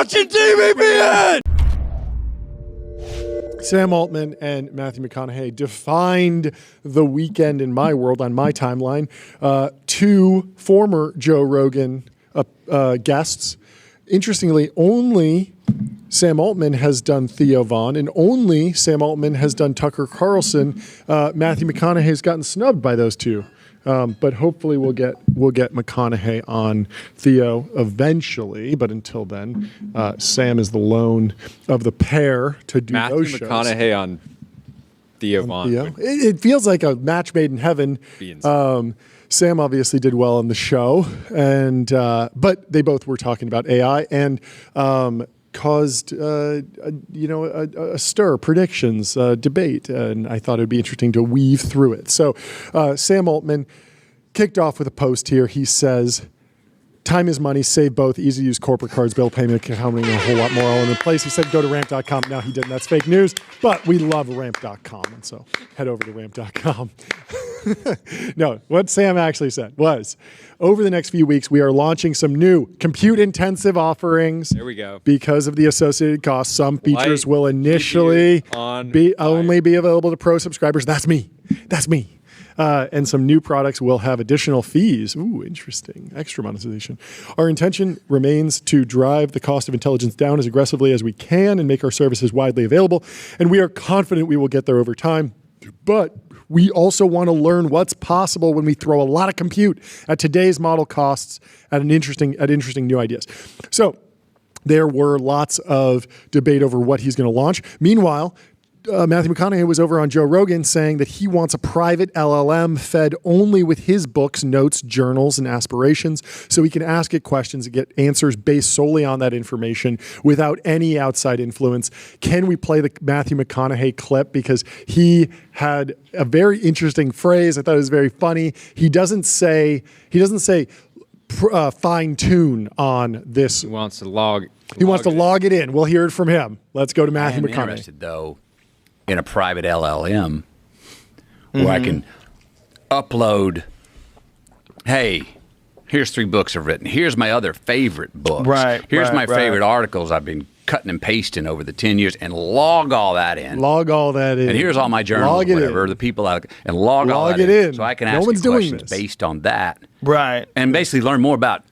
watching TBPN! Sam Altman and Matthew McConaughey defined the weekend in my world on my timeline. Two former Joe Rogan guests. Interestingly, only Sam Altman has done Theo Von, and only Sam Altman has done Tucker Carlson. Matthew McConaughey has gotten snubbed by those two. But hopefully we'll get McConaughey on Theo eventually. But until then, Sam is the lone of the pair to do those shows. Matthew McConaughey on Theo Von. Theo. It feels like a match made in heaven. Sam obviously did well on the show, and but they both were talking about AI and caused a stir, predictions, debate, and I thought it'd be interesting to weave through it. So Sam Altman kicked off with a post here. He says, "Time is money. Save both. Easy to use corporate cards, bill payment, accounting, and a whole lot more all in one place." He said, "Go to ramp.com." Now he didn't. That's fake news. But we love ramp.com, and so head over to ramp.com. No, what Sam actually said was, over the next few weeks, we are launching some new compute-intensive offerings. There we go. Because of the associated costs, some features will initially only be available to pro subscribers. That's me. And some new products will have additional fees. Ooh, interesting. Extra monetization. Our intention remains to drive the cost of intelligence down as aggressively as we can and make our services widely available. And we are confident we will get there over time. But we also want to learn what's possible when we throw a lot of compute at today's model costs at interesting new ideas. So there were lots of debate over what he's going to launch. Meanwhile, Matthew McConaughey was over on Joe Rogan saying that he wants a private LLM fed only with his books, notes, journals, and aspirations, so he can ask it questions and get answers based solely on that information without any outside influence. Can we play the Matthew McConaughey clip? Because he had a very interesting phrase. I thought it was very funny. He doesn't say fine tune on this. He wants to log it in. We'll hear it from him. Let's go to Matthew McConaughey. Interested, though, in a private LLM where I can upload, hey, here's 3 books I've written. Here's my other favorite books. Here's my favorite articles I've been cutting and pasting over the 10 years, and log all that in. And here's all my journals, whatever, the people out, and log all that in. So I can ask questions based on that. Right. And basically learn more about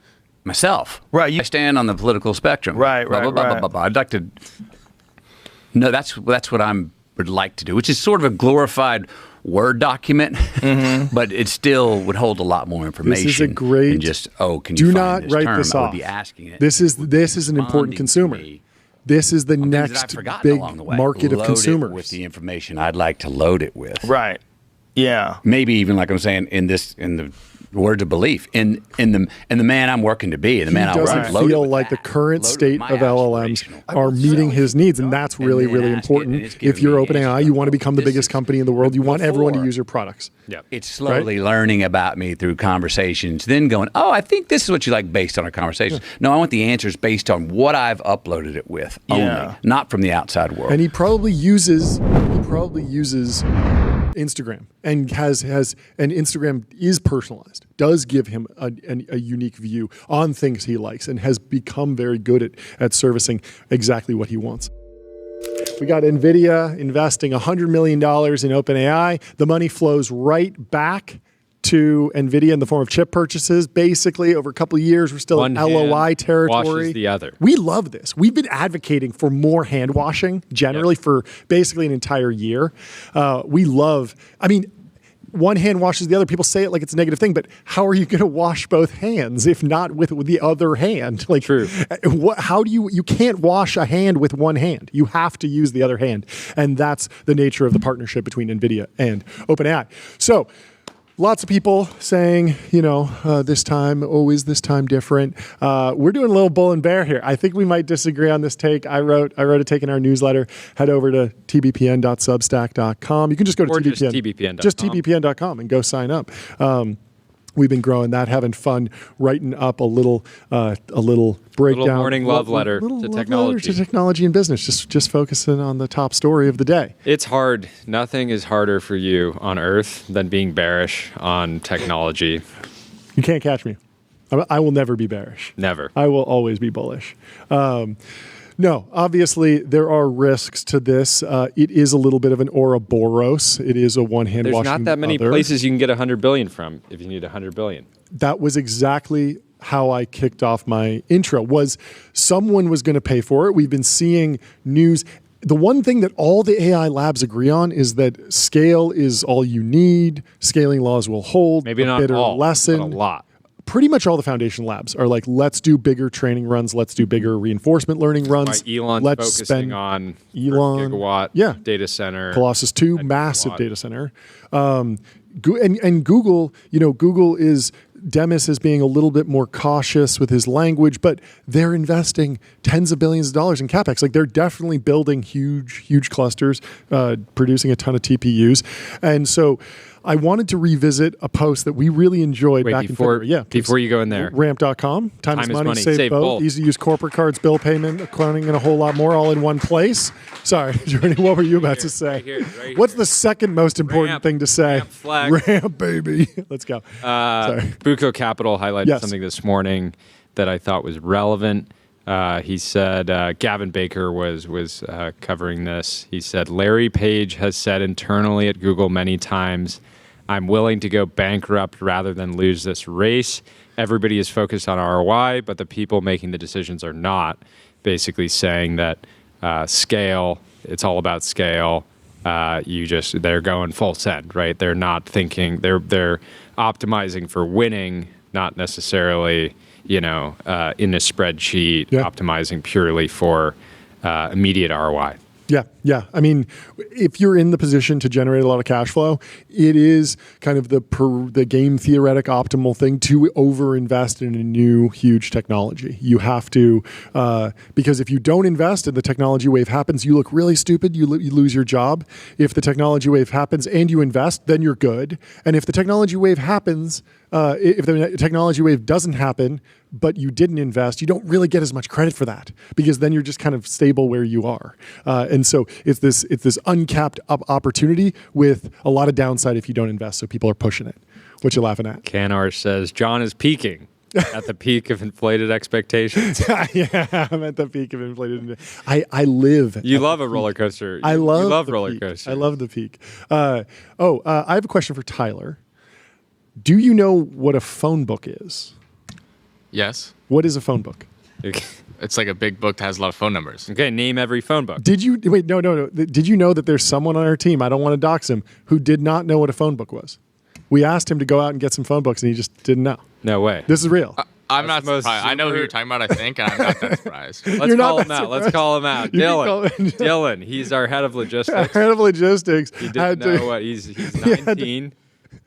myself. Right. I stand on the political spectrum. Right. I'd like to... No, that's what I would like to do, which is sort of a glorified Word document, but it still would hold a lot more information. This is a great... And just, can you do find not this write term? this I off. would be asking it. This is an important consumer. This is the next big market of consumers. It with the information I'd like to load it with. Right. Yeah. Maybe even, like I'm saying, in the words of belief, in the man I'm working to be, the man I want to load it with. He doesn't feel like the current state of LLMs are meeting his needs, and that's really, really important. If you're OpenAI, you want to become the biggest company in the world. You want everyone to use your products. Yeah. It's slowly learning about me through conversations, then going, I think this is what you like based on our conversations. No, I want the answers based on what I've uploaded it with only, not from the outside world. And he probably uses Instagram and and Instagram is personalized, does give him a unique view on things he likes, and has become very good at servicing exactly what he wants. We got Nvidia investing $100 million in OpenAI. The money flows right back to Nvidia in the form of chip purchases. Basically, over a couple of years, we're still in LOI territory. Washes the other. We love this. We've been advocating for more hand washing generally for basically an entire year. One hand washes the other. People say it like it's a negative thing, but how are you going to wash both hands if not with the other hand? True. How do you can't wash a hand with one hand. You have to use the other hand. And that's the nature of the partnership between Nvidia and OpenAI. So lots of people saying, this time, always this time different. We're doing a little bull and bear here. I think we might disagree on this take. I wrote a take in our newsletter. Head over to tbpn.substack.com. You can just go to TBPN. Just tbpn.com and go sign up. We've been growing that, having fun, writing up a little breakdown, little morning love letter to technology and business. Just focusing on the top story of the day. It's hard. Nothing is harder for you on Earth than being bearish on technology. You can't catch me. I will never be bearish. Never. I will always be bullish. No, obviously there are risks to this. It is a little bit of an Ouroboros. It is a one-hand There's washing not that many other. places you can get 100 billion from if you need 100 billion. That was exactly how I kicked off my intro, was someone was going to pay for it. We've been seeing news. The one thing that all the AI labs agree on is that scale is all you need. Scaling laws will hold. Maybe not bitter all, lesson. but a lot. Pretty much all the foundation labs are like, let's do bigger training runs. Let's do bigger reinforcement learning runs. Why Elon's let's focusing spend on Elon, gigawatt data center. Colossus 2, and massive gigawatt. data center. And Google, Google is, Demis is being a little bit more cautious with his language, but they're investing tens of billions of dollars in CapEx. Like, they're definitely building huge clusters, producing a ton of TPUs. And so I wanted to revisit a post that we really enjoyed back in February. Yeah, before you go in there. Ramp.com. Time is money, save both. Easy to use corporate cards, bill payment, cloning, and a whole lot more all in one place. Sorry, Jordan, what were you about to say? Right here. What's the second most important thing to say? Ramp flag. Ramp, baby. Let's go. Sorry. Buco Capital highlighted something this morning that I thought was relevant. He said, Gavin Baker was covering this. He said, Larry Page has said internally at Google many times, I'm willing to go bankrupt rather than lose this race. Everybody is focused on ROI, but the people making the decisions are not. Basically saying that scale, it's all about scale. They're going full send, right? They're not thinking, they're optimizing for winning, not necessarily, in a spreadsheet, optimizing purely for immediate ROI. Yeah. I mean, if you're in the position to generate a lot of cash flow, it is kind of the game theoretic optimal thing to overinvest in a new huge technology. You have to, because if you don't invest and the technology wave happens, you look really stupid. You lose your job. If the technology wave happens and you invest, then you're good. And if the technology wave happens, if the technology wave doesn't happen, but you didn't invest, you don't really get as much credit for that, because then you're just kind of stable where you are. And so it's this uncapped opportunity with a lot of downside if you don't invest. So people are pushing it. What you laughing at? Canar says John is peaking at the peak of inflated expectations. Yeah, I'm at the peak of inflated. I live. You love a roller coaster. I love roller peak. coasters. I love the peak. I have a question for Tyler. Do you know what a phone book is? Yes. What is a phone book? It's like a big book that has a lot of phone numbers. Okay, name every phone book. Did you wait? No. Did you know that there's someone on our team? I don't want to dox him, who did not know what a phone book was. We asked him to go out and get some phone books, and he just didn't know. No way. This is real. I'm not surprised. I know who you're talking about, I think, and I'm not that surprised. Let's call him out. Let's call him out. Dylan. He's our head of logistics. Head of logistics. He didn't know what he's 19.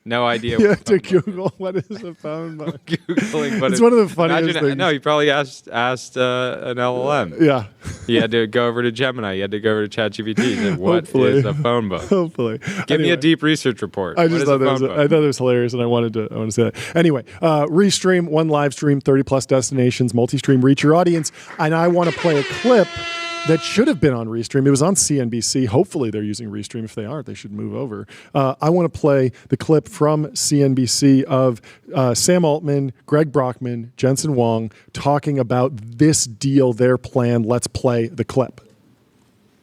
No idea. You have to Google what is a phone book. Googling, but it's one of the funniest things. No, he probably asked an LLM. Yeah. He had to go over to Gemini. He had to go over to ChatGPT. He said, "What is a phone book?" Hopefully. Give me a deep research report. I just thought that was hilarious, and I wanted to say that. Anyway, Restream, one live stream, 30 plus destinations, multi-stream, reach your audience, and I want to play a clip that should have been on Restream. It was on CNBC. Hopefully they're using Restream. If they aren't, they should move over. I want to play the clip from CNBC of Sam Altman, Greg Brockman, Jensen Huang talking about this deal, their plan. Let's play the clip.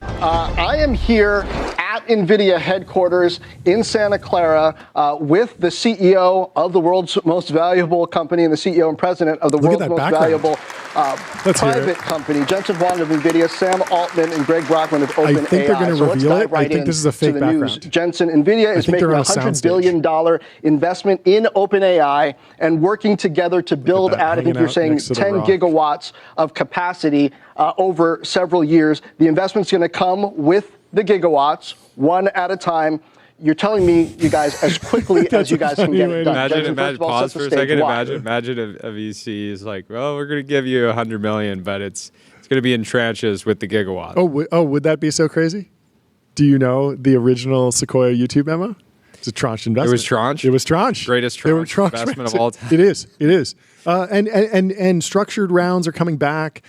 I am here at Nvidia headquarters in Santa Clara with the CEO of the world's most valuable company and the CEO and president of the world's most valuable private company, Jensen Huang of Nvidia, Sam Altman, and Greg Brockman of OpenAI. I think they're going to reveal it. I think this is a fake background. Jensen, Nvidia is making a $100 billion investment in OpenAI and working together to build out, I think you're saying, 10 gigawatts of capacity over several years. The investment's going to come with the gigawatts, one at a time. You're telling me, you guys, as quickly as you guys can get it done. Imagine, pause for a second. Imagine a VC is like, well, we're going to give you $100 million, but it's going to be in tranches with the gigawatt. Would that be so crazy? Do you know the original Sequoia YouTube memo? It's a tranche investment. It was tranche? It was tranche. Greatest tranche investment of all time. It is. And structured rounds are coming back.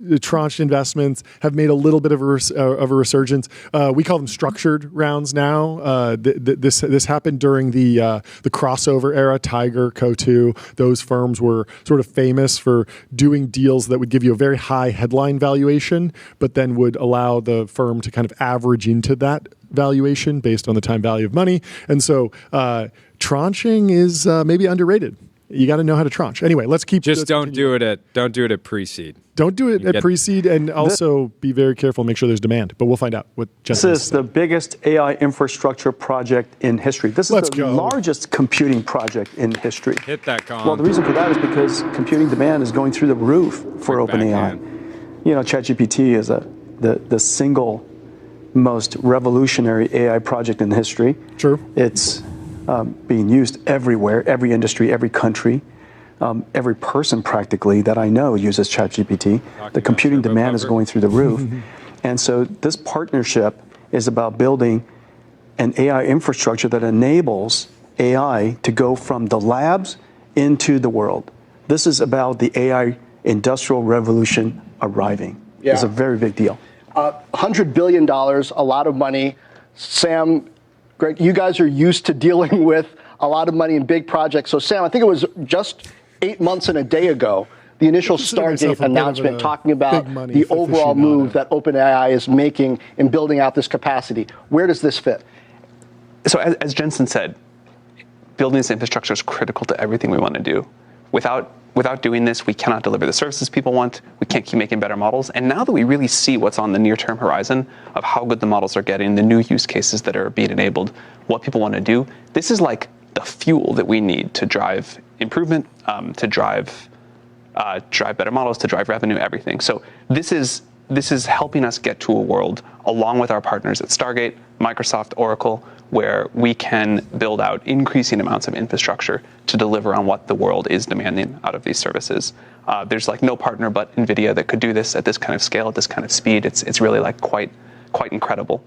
The tranched investments have made a little bit of a resurgence. We call them structured rounds now. This happened during the crossover era, Tiger, Coatue. Those firms were sort of famous for doing deals that would give you a very high headline valuation, but then would allow the firm to kind of average into that valuation based on the time value of money. And so tranching is maybe underrated. You got to know how to tranche. Anyway, let's keep. Don't do it at pre-seed. Don't do it at pre-seed, and also be very careful. Make sure there's demand. But we'll find out what. This is the biggest AI infrastructure project in history. This is the largest computing project in history. Hit that, Colin. Well, the reason for that is because computing demand is going through the roof for OpenAI. You know, ChatGPT is the single most revolutionary AI project in history. True. It's being used everywhere, every industry, every country. Every person practically that I know uses ChatGPT. The computing demand is going through the roof. And so this partnership is about building an AI infrastructure that enables AI to go from the labs into the world. This is about the AI industrial revolution arriving. Yeah. It's a very big deal. $100 billion, a lot of money. Sam, Greg, you guys are used to dealing with a lot of money in big projects. So Sam, I think it was just 8 months and a day ago, the initial Stargate announcement talking about the overall move that OpenAI is making in building out this capacity. Where does this fit? So as Jensen said, building this infrastructure is critical to everything we want to do. Without doing this, we cannot deliver the services people want. We can't keep making better models. And now that we really see what's on the near-term horizon of how good the models are getting, the new use cases that are being enabled, what people want to do, this is like the fuel that we need to drive improvement, to drive better models, to drive revenue, everything. So this is helping us get to a world, along with our partners at Stargate, Microsoft, Oracle, where we can build out increasing amounts of infrastructure to deliver on what the world is demanding out of these services. There's like no partner but Nvidia that could do this at this kind of scale, at this kind of speed. It's really like quite incredible.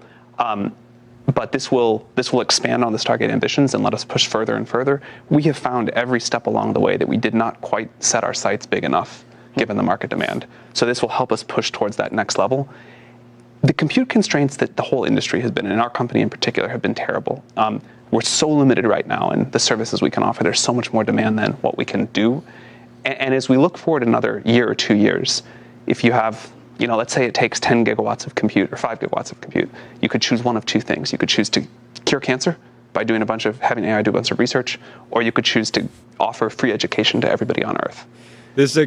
But this will expand on the Stargate ambitions and let us push further and further. We have found every step along the way that we did not quite set our sights big enough, given the market demand. So this will help us push towards that next level. The compute constraints that the whole industry has been, and our company in particular, have been terrible. We're so limited right now in the services we can offer. There's so much more demand than what we can do. And as we look forward another year or 2 years, if you have, let's say it takes 10 gigawatts of compute or 5 gigawatts of compute, you could choose one of two things. You could choose to cure cancer by having AI do a bunch of research, or you could choose to offer free education to everybody on Earth.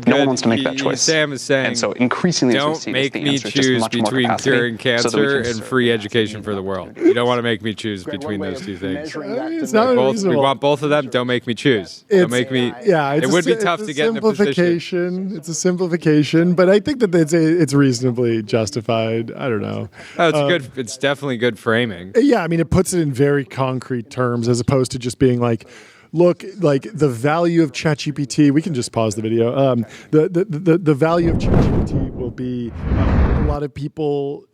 No one wants to make that choice. Sam is saying, and so increasingly, don't make me choose between curing cancer and free education for the world. You don't want to make me choose between those two things. We want both of them. Don't make me choose. Don't make me. Yeah, it would be tough to get in a position. It's a simplification, but I think that it's reasonably justified. I don't know. It's good. It's definitely good framing. Yeah, I mean, it puts it in very concrete terms as opposed to just being like, look, like the value of ChatGPT, we can just pause the video. The value of ChatGPT will be a lot of people,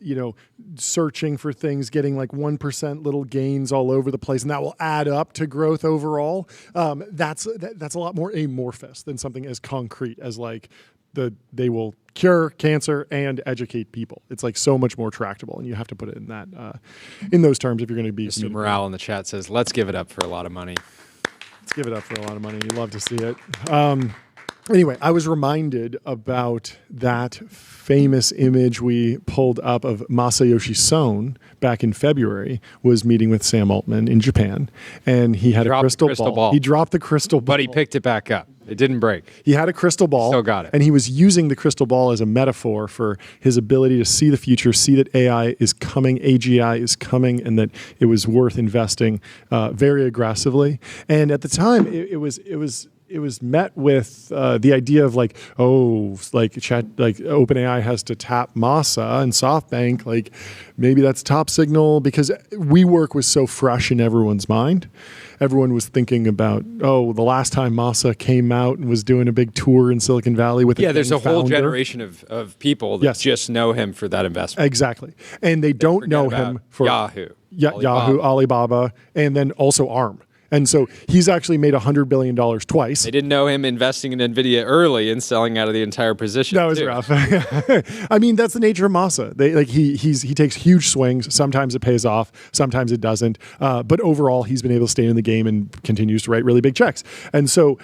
searching for things, getting like 1% little gains all over the place, and that will add up to growth overall. That's a lot more amorphous than something as concrete as like they will cure cancer and educate people. It's like so much more tractable, and you have to put it in that in those terms if you're going to be. Mr. Morale in the chat says, "Let's give it up for a lot of money." Let's give it up for a lot of money. You love to see it. Anyway, I was reminded about that famous image we pulled up of Masayoshi Son back in February, was meeting with Sam Altman in Japan, and he had a crystal ball. He dropped the crystal ball. But he picked it back up. It didn't break. He had a crystal ball. Still got it. And he was using the crystal ball as a metaphor for his ability to see the future, see that AI is coming, AGI is coming, and that it was worth investing very aggressively. And at the time, it was met with the idea of like, OpenAI has to tap Masa and SoftBank, like maybe that's top signal, because WeWork was so fresh in everyone's mind. Everyone was thinking about, the last time Masa came out and was doing a big tour in Silicon Valley with there's a whole generation of people that just know him for that investment. Exactly. And they don't know him for Yahoo, Alibaba, and then also ARM. And so he's actually made $100 billion twice. They didn't know him investing in Nvidia early and selling out of the entire position. That was rough. I mean, that's the nature of Masa. He takes huge swings. Sometimes it pays off. Sometimes it doesn't. But overall, he's been able to stay in the game and continues to write really big checks. And so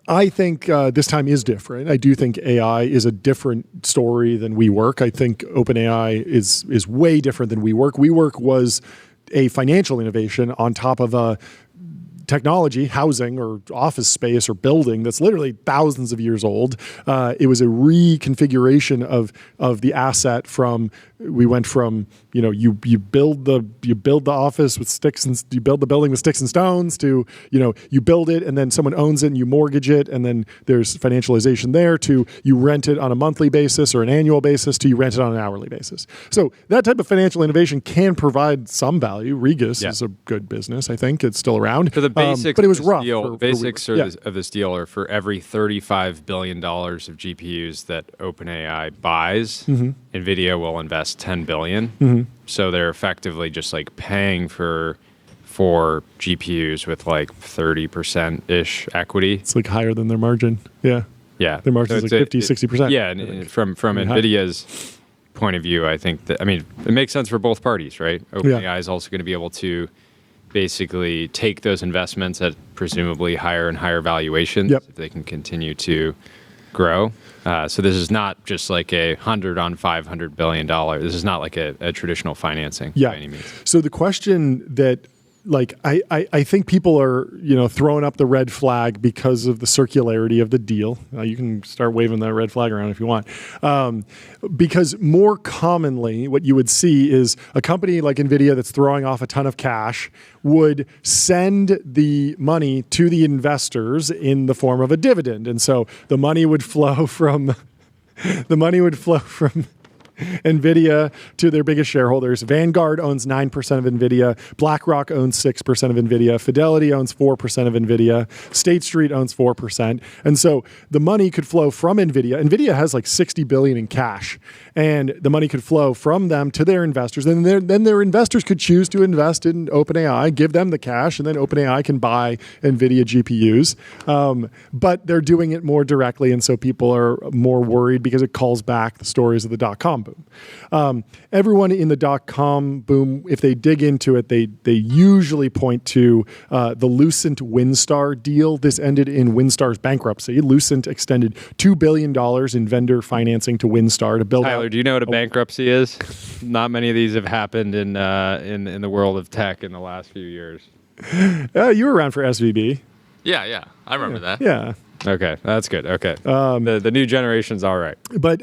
I think this time is different. I do think AI is a different story than WeWork. I think OpenAI is way different than WeWork. WeWork was a financial innovation on top of a technology, housing or office space or building that's literally thousands of years old. It was a reconfiguration of the asset we went from, you build the office with sticks and you build the building with sticks and stones to, you build it and then someone owns it and you mortgage it and then there's financialization there to you rent it on a monthly basis or an annual basis to you rent it on an hourly basis. So that type of financial innovation can provide some value. Regus is a good business. I think it's still around. For the basics, but it was rough. Basics of this deal are for every $35 billion of GPUs that OpenAI buys, Nvidia will invest $10 billion. So they're effectively just like paying for GPUs with like 30%-ish equity. It's like higher than their margin. Yeah. Yeah. Their margin is like 50, 60%. Yeah. And from Nvidia's point of view, I think that, it makes sense for both parties, right? OpenAI is also going to be able to basically take those investments at presumably higher and higher valuations if they can continue to grow. So this is not just like a 100 on $500 billion. This is not like a traditional financing by any means. So the question that I think people are, throwing up the red flag because of the circularity of the deal. You can start waving that red flag around if you want. Because more commonly, what you would see is a company like Nvidia that's throwing off a ton of cash would send the money to the investors in the form of a dividend. And so the money would flow from Nvidia to their biggest shareholders. Vanguard owns 9% of Nvidia. BlackRock owns 6% of Nvidia. Fidelity owns 4% of Nvidia. State Street owns 4%. And so the money could flow from Nvidia. Nvidia has like $60 billion in cash. And the money could flow from them to their investors. And then their investors could choose to invest in OpenAI, give them the cash, and then OpenAI can buy Nvidia GPUs. But they're doing it more directly. And so people are more worried because it calls back the stories of the dot-com boom. Everyone in the dot-com boom, if they dig into it, they usually point to the Lucent Windstar deal. This ended in Windstar's bankruptcy. Lucent extended $2 billion in vendor financing to Windstar to build Tyler, do you know what a bankruptcy is? Not many of these have happened in the world of tech in the last few years. You were around for SVB. Yeah. I remember that. Yeah. Okay, that's good. Okay, the new generation's all right. But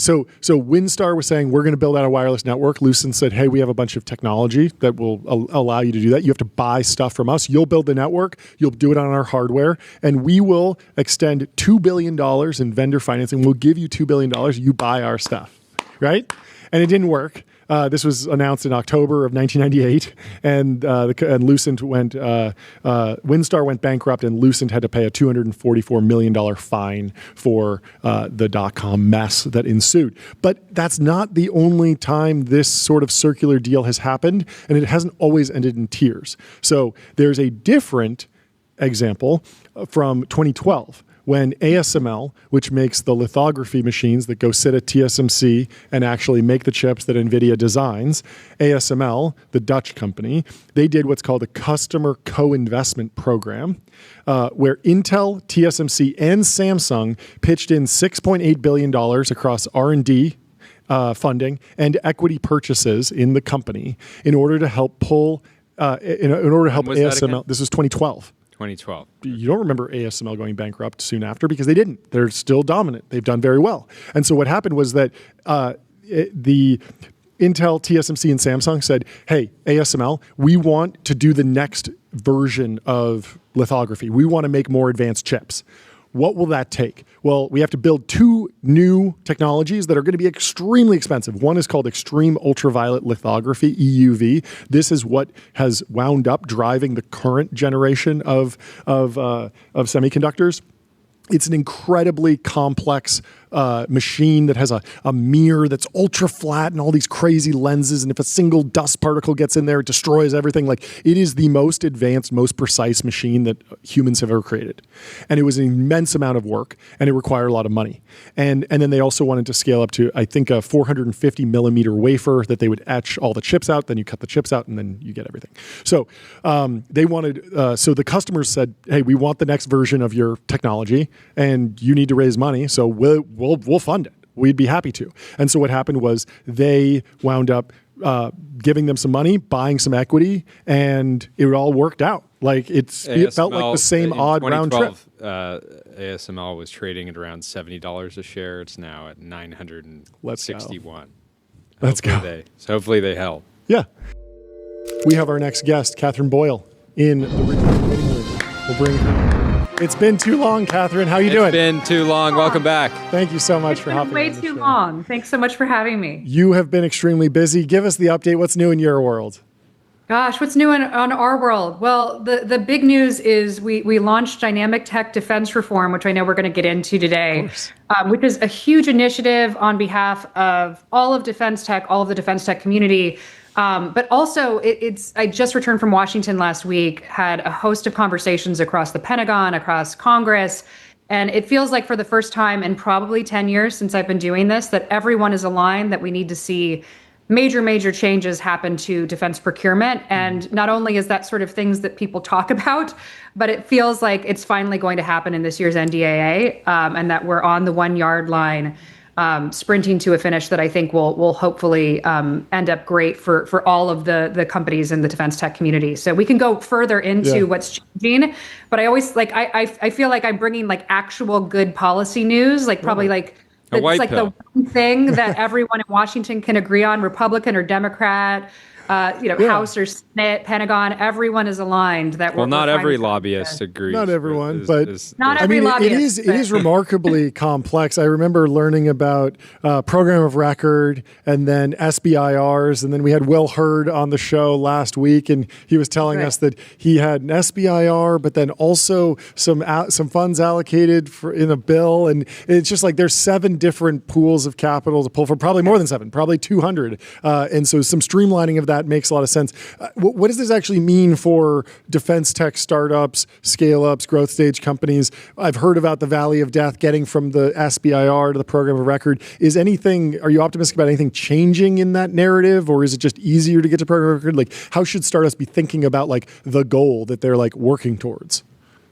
so Windstar was saying, we're going to build out a wireless network. Lucent said, hey, we have a bunch of technology that will allow you to do that. You have to buy stuff from us. You'll build the network. You'll do it on our hardware. And we will extend $2 billion in vendor financing. We'll give you $2 billion. You buy our stuff, right? And it didn't work. This was announced in October of 1998, and Lucent Windstar went bankrupt, and Lucent had to pay a $244 million fine for the dot-com mess that ensued. But that's not the only time this sort of circular deal has happened, and it hasn't always ended in tears. So there's a different example from 2012. When ASML, which makes the lithography machines that go sit at TSMC and actually make the chips that NVIDIA designs, ASML, the Dutch company, they did what's called a customer co-investment program, where Intel, TSMC, and Samsung pitched in $6.8 billion across R&D funding and equity purchases in the company in order to help ASML. This was 2012. 2012. You don't remember ASML going bankrupt soon after because they didn't. They're still dominant. They've done very well. And so what happened was that the Intel, TSMC, and Samsung said, hey, ASML, we want to do the next version of lithography. We want to make more advanced chips. What will that take? Well, we have to build two new technologies that are going to be extremely expensive. One is called extreme ultraviolet lithography, EUV. This is what has wound up driving the current generation of semiconductors. It's an incredibly complex machine that has a mirror that's ultra flat and all these crazy lenses. And if a single dust particle gets in there, it destroys everything. Like, it is the most advanced, most precise machine that humans have ever created. And it was an immense amount of work, and it required a lot of money. And then they also wanted to scale up to, I think, a 450 millimeter wafer that they would etch all the chips out. Then you cut the chips out, and then you get everything. So they wanted. So the customers said, "Hey, we want the next version of your technology, and you need to raise money. So we'll fund it. We'd be happy to." And so what happened was they wound up giving them some money, buying some equity, and it all worked out. Like, it felt like the same odd round trip. ASML was trading at around $70 a share. It's now at $961. Let's go. Hopefully they held. Yeah. We have our next guest, Katherine Boyle, in the waiting room. We'll bring her. It's been too long, Katherine. How are you doing? It's been too long. Welcome back. Thank you so much for hopping on the show. Way too long. Thanks so much for having me. You have been extremely busy. Give us the update. What's new in your world? Gosh, what's new on our world? Well, the big news is we launched Dynamic Tech Defense Reform, which I know we're going to get into today, which is a huge initiative on behalf of all of defense tech, all of the defense tech community. But also, I just returned from Washington last week, had a host of conversations across the Pentagon, across Congress, and it feels like for the first time in probably 10 years since I've been doing this, that everyone is aligned that we need to see major changes happen to defense procurement. And not only is that sort of things that people talk about, but it feels like it's finally going to happen in this year's NDAA, and that we're on the 1 yard line, sprinting to a finish that I think will hopefully end up great for all of the companies in the defense tech community. So we can go further into what's changing, but I always I feel like I'm bringing like actual good policy news, like probably like it's like the one thing that everyone in Washington can agree on, Republican or Democrat, House or Senate, Pentagon, everyone is aligned that we're not every lobbyist agrees. Not everyone, but not every lobbyist. It is remarkably complex. I remember learning about program of record and then SBIRs, and then we had Will Hurd on the show last week, and he was telling us that he had an SBIR, but then also some funds allocated in a bill, and it's just like there's 7 different pools of capital to pull from, probably more than 7, probably 200, and so some streamlining of that makes a lot of sense. What does this actually mean for defense tech startups, scale-ups, growth stage companies? I've heard about the Valley of Death getting from the SBIR to the program of record. Are you optimistic about anything changing in that narrative, or is it just easier to get to program of record? Like, how should startups be thinking about like the goal that they're like working towards?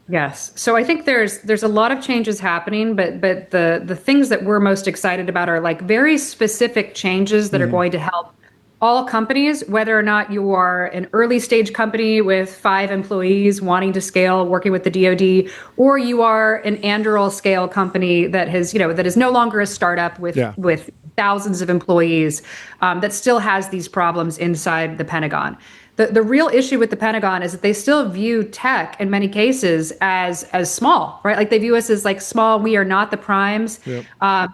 Yes. So I think there's a lot of changes happening, but the things that we're most excited about are like very specific changes that are going to help all companies, whether or not you are an early stage company with 5 employees wanting to scale, working with the DoD, or you are an Anduril scale company that has, that is no longer a startup with thousands of employees, that still has these problems inside the Pentagon. The real issue with the Pentagon is that they still view tech in many cases as small, right? Like they view us as like small. We are not the primes. Yep.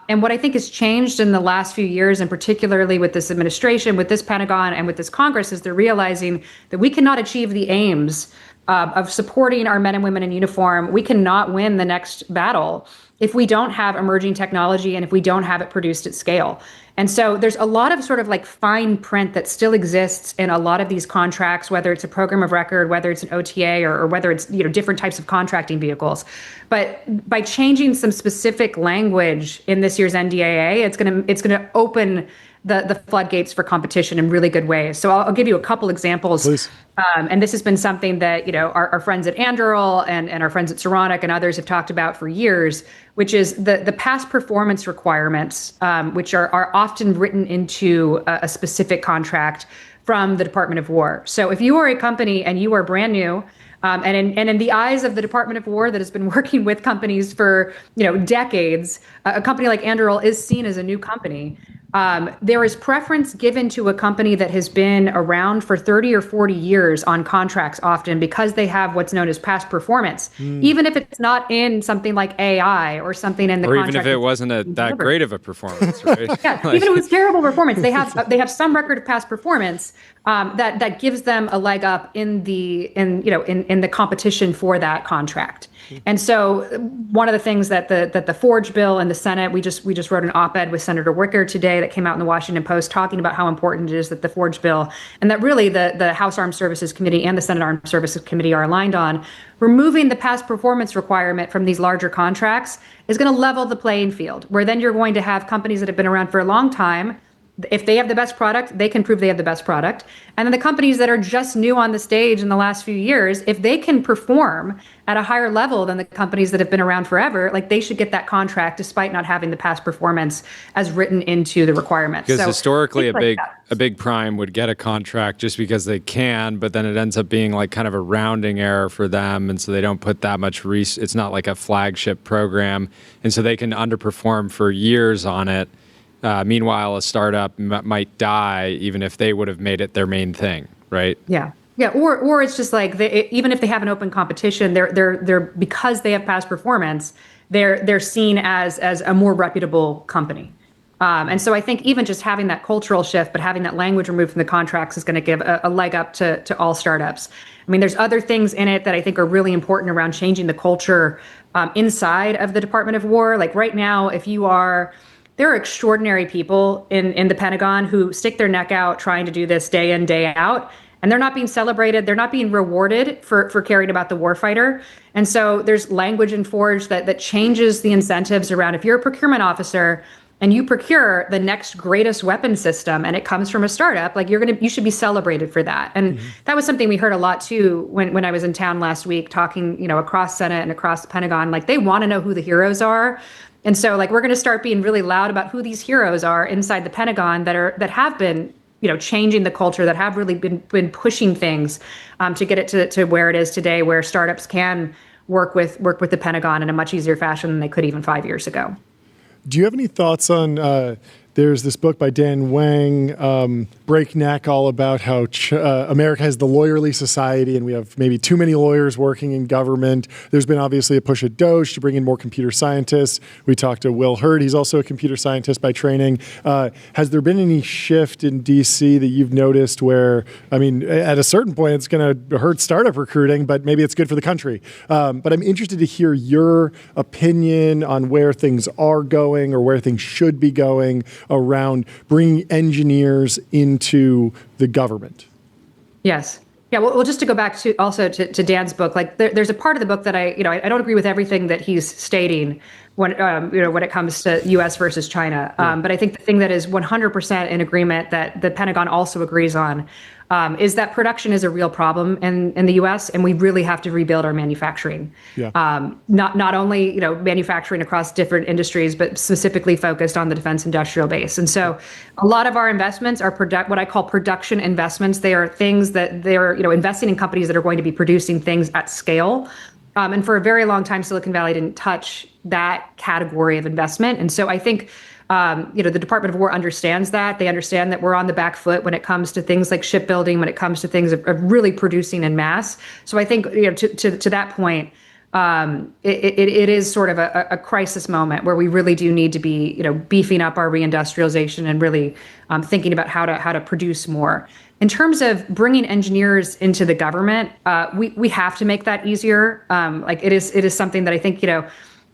And what I think has changed in the last few years, and particularly with this administration, with this Pentagon, and with this Congress, is they're realizing that we cannot achieve the aims of supporting our men and women in uniform. We cannot win the next battle if we don't have emerging technology and if we don't have it produced at scale. And so there's a lot of sort of like fine print that still exists in a lot of these contracts, whether it's a program of record, whether it's an OTA, or whether it's different types of contracting vehicles. But by changing some specific language in this year's NDAA, it's gonna open the floodgates for competition in really good ways. So I'll give you a couple examples. Please. And this has been something that our friends at Anduril and our friends at Saronic and others have talked about for years, which is the past performance requirements, which are often written into a specific contract from the Department of War. So if you are a company and you are brand new, and in the eyes of the Department of War that has been working with companies for decades, a company like Anduril is seen as a new company. There is preference given to a company that has been around for 30 or 40 years on contracts often because they have what's known as past performance, even if it's not in something like AI or something in the contract. Or even if it wasn't that great of a performance, right? Yeah, even if it was terrible performance, they have some record of past performance, that gives them a leg up in the competition for that contract. And so one of the things that the Forge bill in the Senate, we just wrote an op-ed with Senator Wicker today that came out in the Washington Post talking about how important it is that the Forge bill, and that really the House Armed Services Committee and the Senate Armed Services Committee are aligned on, removing the past performance requirement from these larger contracts is going to level the playing field, where then you're going to have companies that have been around for a long time. If they have the best product, they can prove they have the best product. And then the companies that are just new on the stage in the last few years, if they can perform at a higher level than the companies that have been around forever, like they should get that contract despite not having the past performance as written into the requirements. Because historically a big prime would get a contract just because they can, but then it ends up being like kind of a rounding error for them. And so they don't put that much it's not like a flagship program. And so they can underperform for years on it. Meanwhile, a startup might die even if they would have made it their main thing, right? Yeah. Or it's just like even if they have an open competition, they're because they have past performance, they're seen as a more reputable company. And so I think even just having that cultural shift, but having that language removed from the contracts is going to give a leg up to all startups. I mean, there's other things in it that I think are really important around changing the culture inside of the Department of War. Like right now, there are extraordinary people in the Pentagon who stick their neck out trying to do this day in, day out, and they're not being celebrated. They're not being rewarded for caring about the warfighter. And so there's language in Forge that changes the incentives around if you're a procurement officer and you procure the next greatest weapon system and it comes from a startup, like you should be celebrated for that. And that was something we heard a lot too when I was in town last week talking, across Senate and across the Pentagon. Like they want to know who the heroes are. And so like we're going to start being really loud about who these heroes are inside the Pentagon that have been, changing the culture, that have really been pushing things to get it to where it is today, where startups can work with the Pentagon in a much easier fashion than they could even 5 years ago. Do you have any thoughts on there's this book by Dan Wang, Breakneck, all about how America has the lawyerly society and we have maybe too many lawyers working in government. There's been obviously a push at DOGE to bring in more computer scientists. We talked to Will Hurd. He's also a computer scientist by training. Has there been any shift in D.C. that you've noticed where, at a certain point, it's going to hurt startup recruiting, but maybe it's good for the country? But I'm interested to hear your opinion on where things are going or where things should be going around bringing engineers into the government. Yes. Yeah. Well, just to go back to Dan's book, like there's a part of the book that I don't agree with everything that he's stating when it comes to U.S. versus China. But I think the thing that is 100% in agreement that the Pentagon also agrees on is that production is a real problem in the U.S. and we really have to rebuild our manufacturing. Yeah. Not only manufacturing across different industries, but specifically focused on the defense industrial base. And so, a lot of our investments are what I call production investments. They are things that they're investing in companies that are going to be producing things at scale. And for a very long time, Silicon Valley didn't touch that category of investment. And so I think the Department of War understands that. They understand that we're on the back foot when it comes to things like shipbuilding, when it comes to things of really producing en masse. So I think to that point, it is sort of a crisis moment where we really do need to be beefing up our reindustrialization and really thinking about how to produce more. In terms of bringing engineers into the government, we have to make that easier. It is something that I think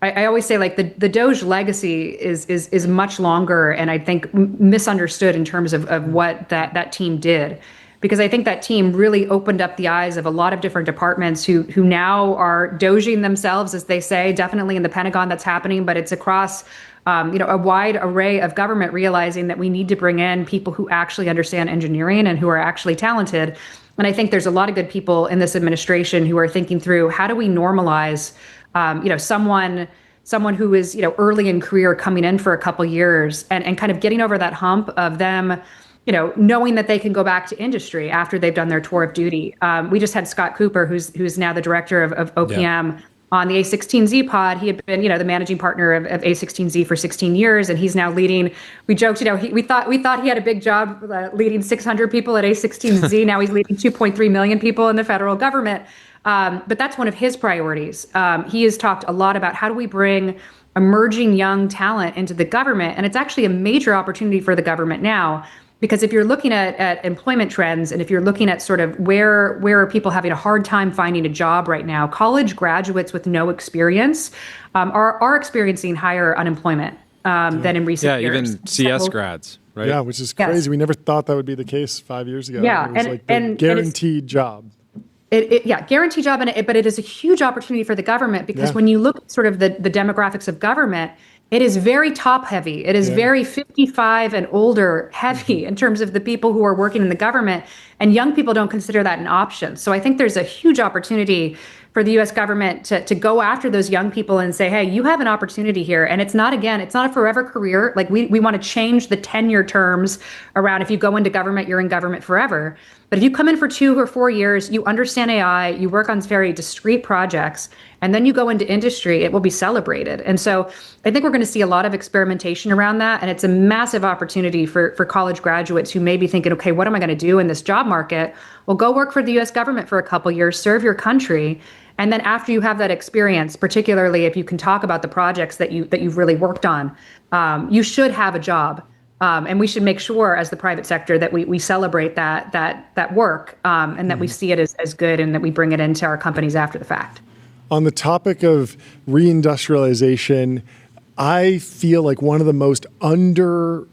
I always say like the DOGE legacy is much longer and I think misunderstood in terms of what that team did, because I think that team really opened up the eyes of a lot of different departments who now are doging themselves, as they say. Definitely in the Pentagon that's happening, but it's across a wide array of government realizing that we need to bring in people who actually understand engineering and who are actually talented. And I think there's a lot of good people in this administration who are thinking through how do we normalize someone who is, early in career coming in for a couple years and kind of getting over that hump of them, knowing that they can go back to industry after they've done their tour of duty. We just had Scott Cooper, who's now the director of OPM on the A16Z pod. He had been, the managing partner of A16Z for 16 years, and he's now leading. We joked, we thought he had a big job leading 600 people at A16Z. Now he's leading 2.3 million people in the federal government. But that's one of his priorities. He has talked a lot about how do we bring emerging young talent into the government, and it's actually a major opportunity for the government now. Because if you're looking at employment trends, and if you're looking at sort of where are people having a hard time finding a job right now, college graduates with no experience are experiencing higher unemployment than in recent years. Yeah, even CS grads, right? Yeah, which is crazy. Yes. We never thought that would be the case 5 years ago. Yeah, it was like the guaranteed job. Guaranteed job, but it is a huge opportunity for the government, because when you look at sort of the demographics of government, it is very top heavy. It is very 55 and older heavy in terms of the people who are working in the government, and young people don't consider that an option. So I think there's a huge opportunity for the U.S. government to go after those young people and say, hey, you have an opportunity here. And it's not a forever career. Like we want to change the tenure terms around, if you go into government, you're in government forever. But if you come in for 2 or 4 years, you understand AI, you work on very discrete projects, and then you go into industry, it will be celebrated. And so I think we're going to see a lot of experimentation around that. And it's a massive opportunity for college graduates who may be thinking, okay, what am I going to do in this job market? Well, go work for the U.S. government for a couple years, serve your country. And then after you have that experience, particularly if you can talk about the projects that you've really worked on, you should have a job. And we should make sure, as the private sector, that we celebrate that work, and that we see it as good, and that we bring it into our companies after the fact. On the topic of reindustrialization, I feel like one of the most underappreciated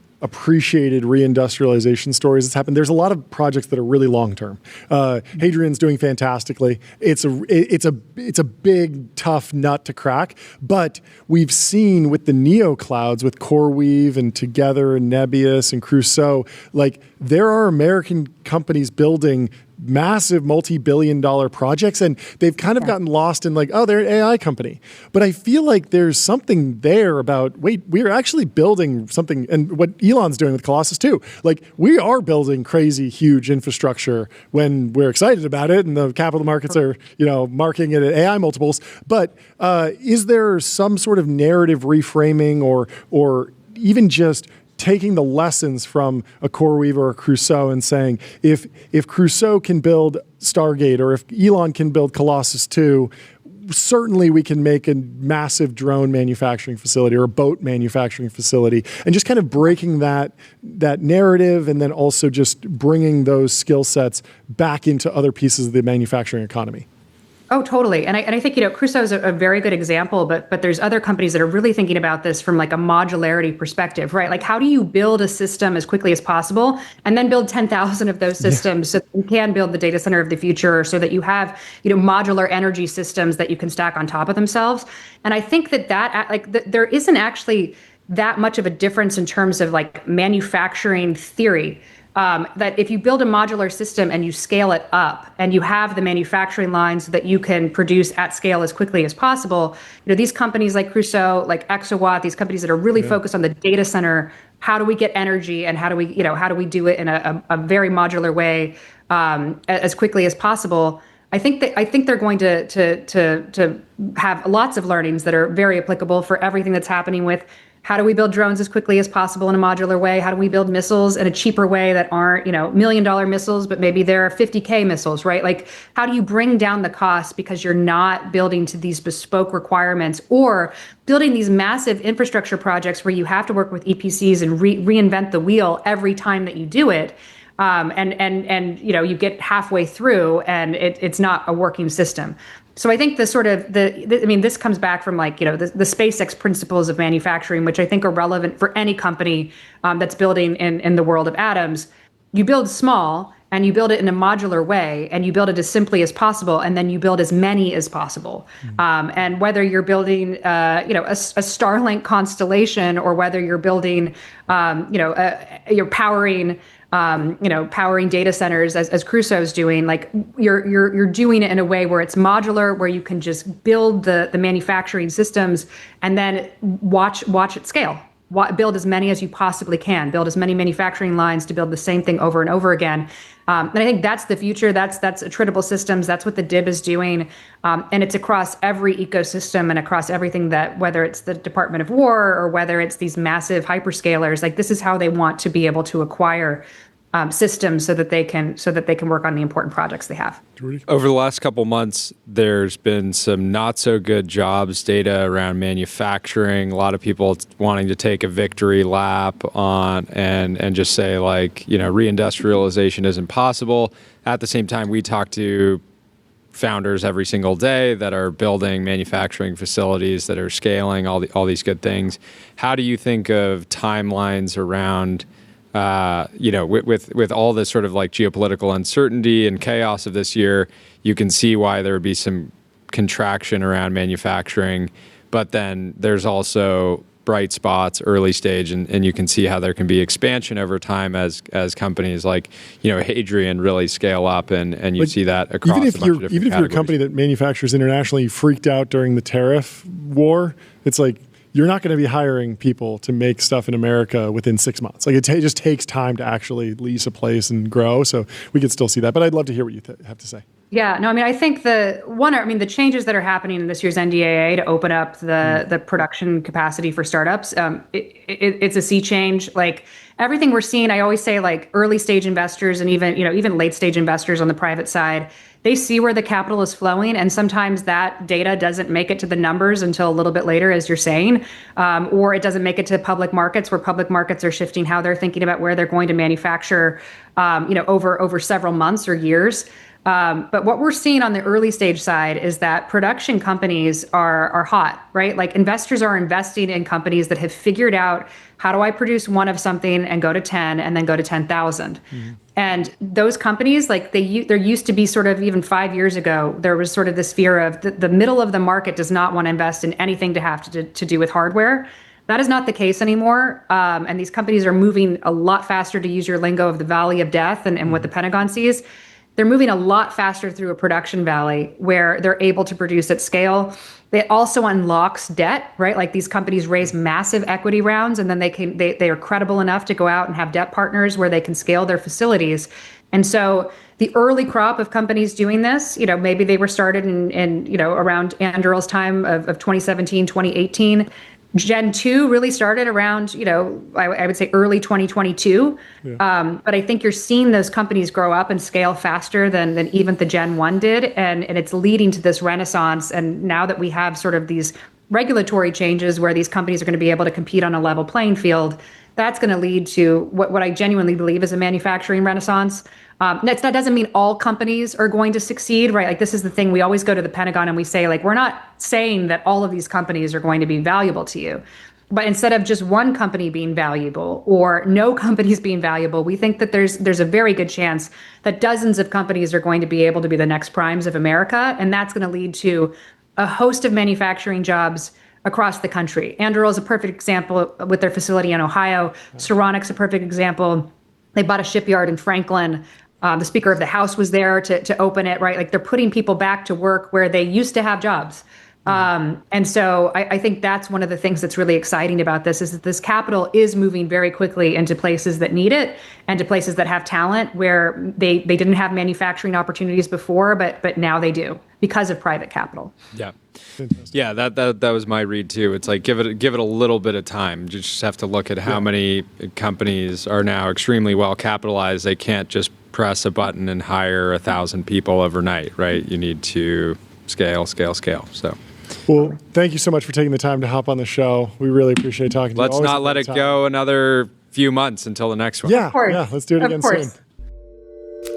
reindustrialization stories that's happened. There's a lot of projects that are really long term. Hadrian's doing fantastically. It's a big, tough nut to crack. But we've seen with the neo clouds, with CoreWeave and Together and Nebius and Crusoe, like there are American companies building massive multi-billion-dollar projects, and they've kind of gotten lost in like, oh, they're an AI company. But I feel like there's something there about, wait, we're actually building something, and what Elon's doing with Colossus too. Like, we are building crazy, huge infrastructure when we're excited about it, and the capital markets are, marking it at AI multiples. But is there some sort of narrative reframing, or even just taking the lessons from a CoreWeave or a Crusoe and saying, if Crusoe can build Stargate, or if Elon can build Colossus 2, certainly we can make a massive drone manufacturing facility or a boat manufacturing facility, and just kind of breaking that narrative, and then also just bringing those skill sets back into other pieces of the manufacturing economy. Oh, totally. And I think, Crusoe is a very good example, but there's other companies that are really thinking about this from like a modularity perspective, right? Like, how do you build a system as quickly as possible and then build 10,000 of those systems so that you can build the data center of the future, so that you have, modular energy systems that you can stack on top of themselves. And I think there isn't actually that much of a difference in terms of like manufacturing theory. That if you build a modular system and you scale it up, and you have the manufacturing lines that you can produce at scale as quickly as possible, these companies like Crusoe, like Exawatt, these companies that are really focused on the data center, how do we get energy, and how do we do it in a very modular way, as quickly as possible. I think they're going to have lots of learnings that are very applicable for everything that's happening with how do we build drones as quickly as possible in a modular way? How do we build missiles in a cheaper way that aren't, $1 million missiles, but maybe they're 50K missiles, right? Like, how do you bring down the cost because you're not building to these bespoke requirements, or building these massive infrastructure projects where you have to work with EPCs and reinvent the wheel every time that you do it? And you get halfway through and it's not a working system. So I think this comes back from the SpaceX principles of manufacturing, which I think are relevant for any company that's building in the world of atoms. You build small, and you build it in a modular way, and you build it as simply as possible, and then you build as many as possible. And whether you're building, a Starlink constellation, or whether you're building, you're powering, powering data centers as Crusoe's doing, like you're doing it in a way where it's modular, where you can just build the manufacturing systems and then watch it scale. Build as many as you possibly can. Build as many manufacturing lines to build the same thing over and over again. And I think that's the future. That's attritable systems. That's what the DIB is doing. And it's across every ecosystem and across everything that, whether it's the Department of War or whether it's these massive hyperscalers, like this is how they want to be able to acquire systems so that they can work on the important projects they have. Over the last couple months, there's been some not so good jobs data around manufacturing. A lot of people wanting to take a victory lap on and just say like, reindustrialization isn't possible. At the same time, we talk to founders every single day that are building manufacturing facilities that are scaling all these good things. How do you think of timelines around with all this sort of like geopolitical uncertainty and chaos of this year? You can see why there would be some contraction around manufacturing, but then there's also bright spots early stage, and you can see how there can be expansion over time as companies like Hadrian really scale up, and you see that across even if a bunch of different even if you're a company that manufactures internationally, freaked out during the tariff war, it's like you're not going to be hiring people to make stuff in America within 6 months. Like it just takes time to actually lease a place and grow. So we could still see that. But I'd love to hear what you have to say. Yeah, no, I mean, I think the changes that are happening in this year's NDAA to open up the production capacity for startups, it's a sea change. Like everything we're seeing, I always say like early stage investors and even late stage investors on the private side, they see where the capital is flowing, and sometimes that data doesn't make it to the numbers until a little bit later, as you're saying, or it doesn't make it to public markets, where public markets are shifting how they're thinking about where they're going to manufacture, over several months or years. But what we're seeing on the early stage side is that production companies are hot, right? Like investors are investing in companies that have figured out, how do I produce one of something and go to 10 and then go to 10,000? Mm-hmm. And those companies, like there used to be sort of even 5 years ago, there was sort of this fear of the middle of the market does not want to invest in anything to have to do with hardware. That is not the case anymore. And these companies are moving a lot faster, to use your lingo of the valley of death and what the Pentagon sees. They're moving a lot faster through a production valley where they're able to produce at scale. It also unlocks debt, right? Like these companies raise massive equity rounds, and then they are credible enough to go out and have debt partners where they can scale their facilities. And so the early crop of companies doing this, maybe they were started in around Anduril's time of 2017, 2018. Gen 2 really started around, I would say early 2022. Yeah. But I think you're seeing those companies grow up and scale faster than even the Gen 1 did. And it's leading to this renaissance. And now that we have sort of these regulatory changes where these companies are going to be able to compete on a level playing field, that's going to lead to what I genuinely believe is a manufacturing renaissance. That doesn't mean all companies are going to succeed, right? Like this is the thing. We always go to the Pentagon and we say, like, we're not saying that all of these companies are going to be valuable to you. But instead of just one company being valuable or no companies being valuable, we think that there's a very good chance that dozens of companies are going to be able to be the next primes of America. And that's going to lead to a host of manufacturing jobs across the country. Anduril is a perfect example with their facility in Ohio. Saronic's a perfect example. They bought a shipyard in Franklin. The Speaker of the House was there to open it, right? Like they're putting people back to work where they used to have jobs. And so I think that's one of the things that's really exciting about this is that this capital is moving very quickly into places that need it and to places that have talent where they didn't have manufacturing opportunities before, but now they do because of private capital. Yeah. Fantastic. Yeah, that was my read too. It's like give it a little bit of time. You just have to look at how many companies are now extremely well capitalized. They can't just press a button and hire 1,000 people overnight, right? You need to scale. So. Well, thank you so much for taking the time to hop on the show. We really appreciate talking to you. Let's not let it go another few months until the next one. Yeah, let's do it again soon.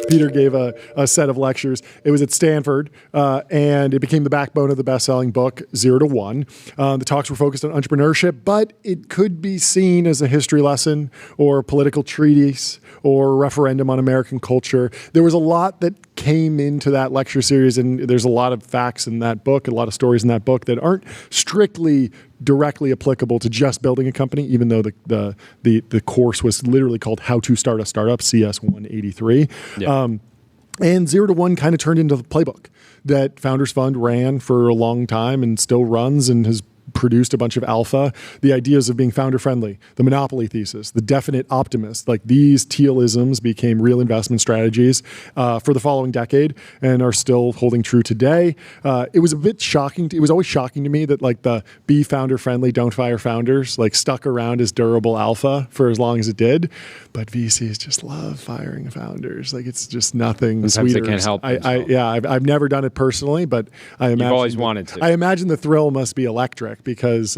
Peter gave a set of lectures. It was at Stanford, and it became the backbone of the best-selling book, 0 to 1. The talks were focused on entrepreneurship, but it could be seen as a history lesson or a political treatise or a referendum on American culture. There was a lot that came into that lecture series, and there's a lot of facts in that book, a lot of stories in that book that aren't strictly directly applicable to just building a company, even though the course was literally called How to Start a Startup, CS 183. Yeah. And 0 to 1 kind of turned into the playbook that Founders Fund ran for a long time and still runs and has produced a bunch of alpha. The ideas of being founder friendly, the monopoly thesis, the definite optimist, like these Thielisms became real investment strategies for the following decade and are still holding true today. It was a bit shocking. It was always shocking to me that like the be founder friendly, don't fire founders, like stuck around as durable alpha for as long as it did. But VCs just love firing founders. Like it's just nothing Sometimes sweeter. they can't help I've never done it personally, but I imagine you've always wanted to. I imagine the thrill must be electric because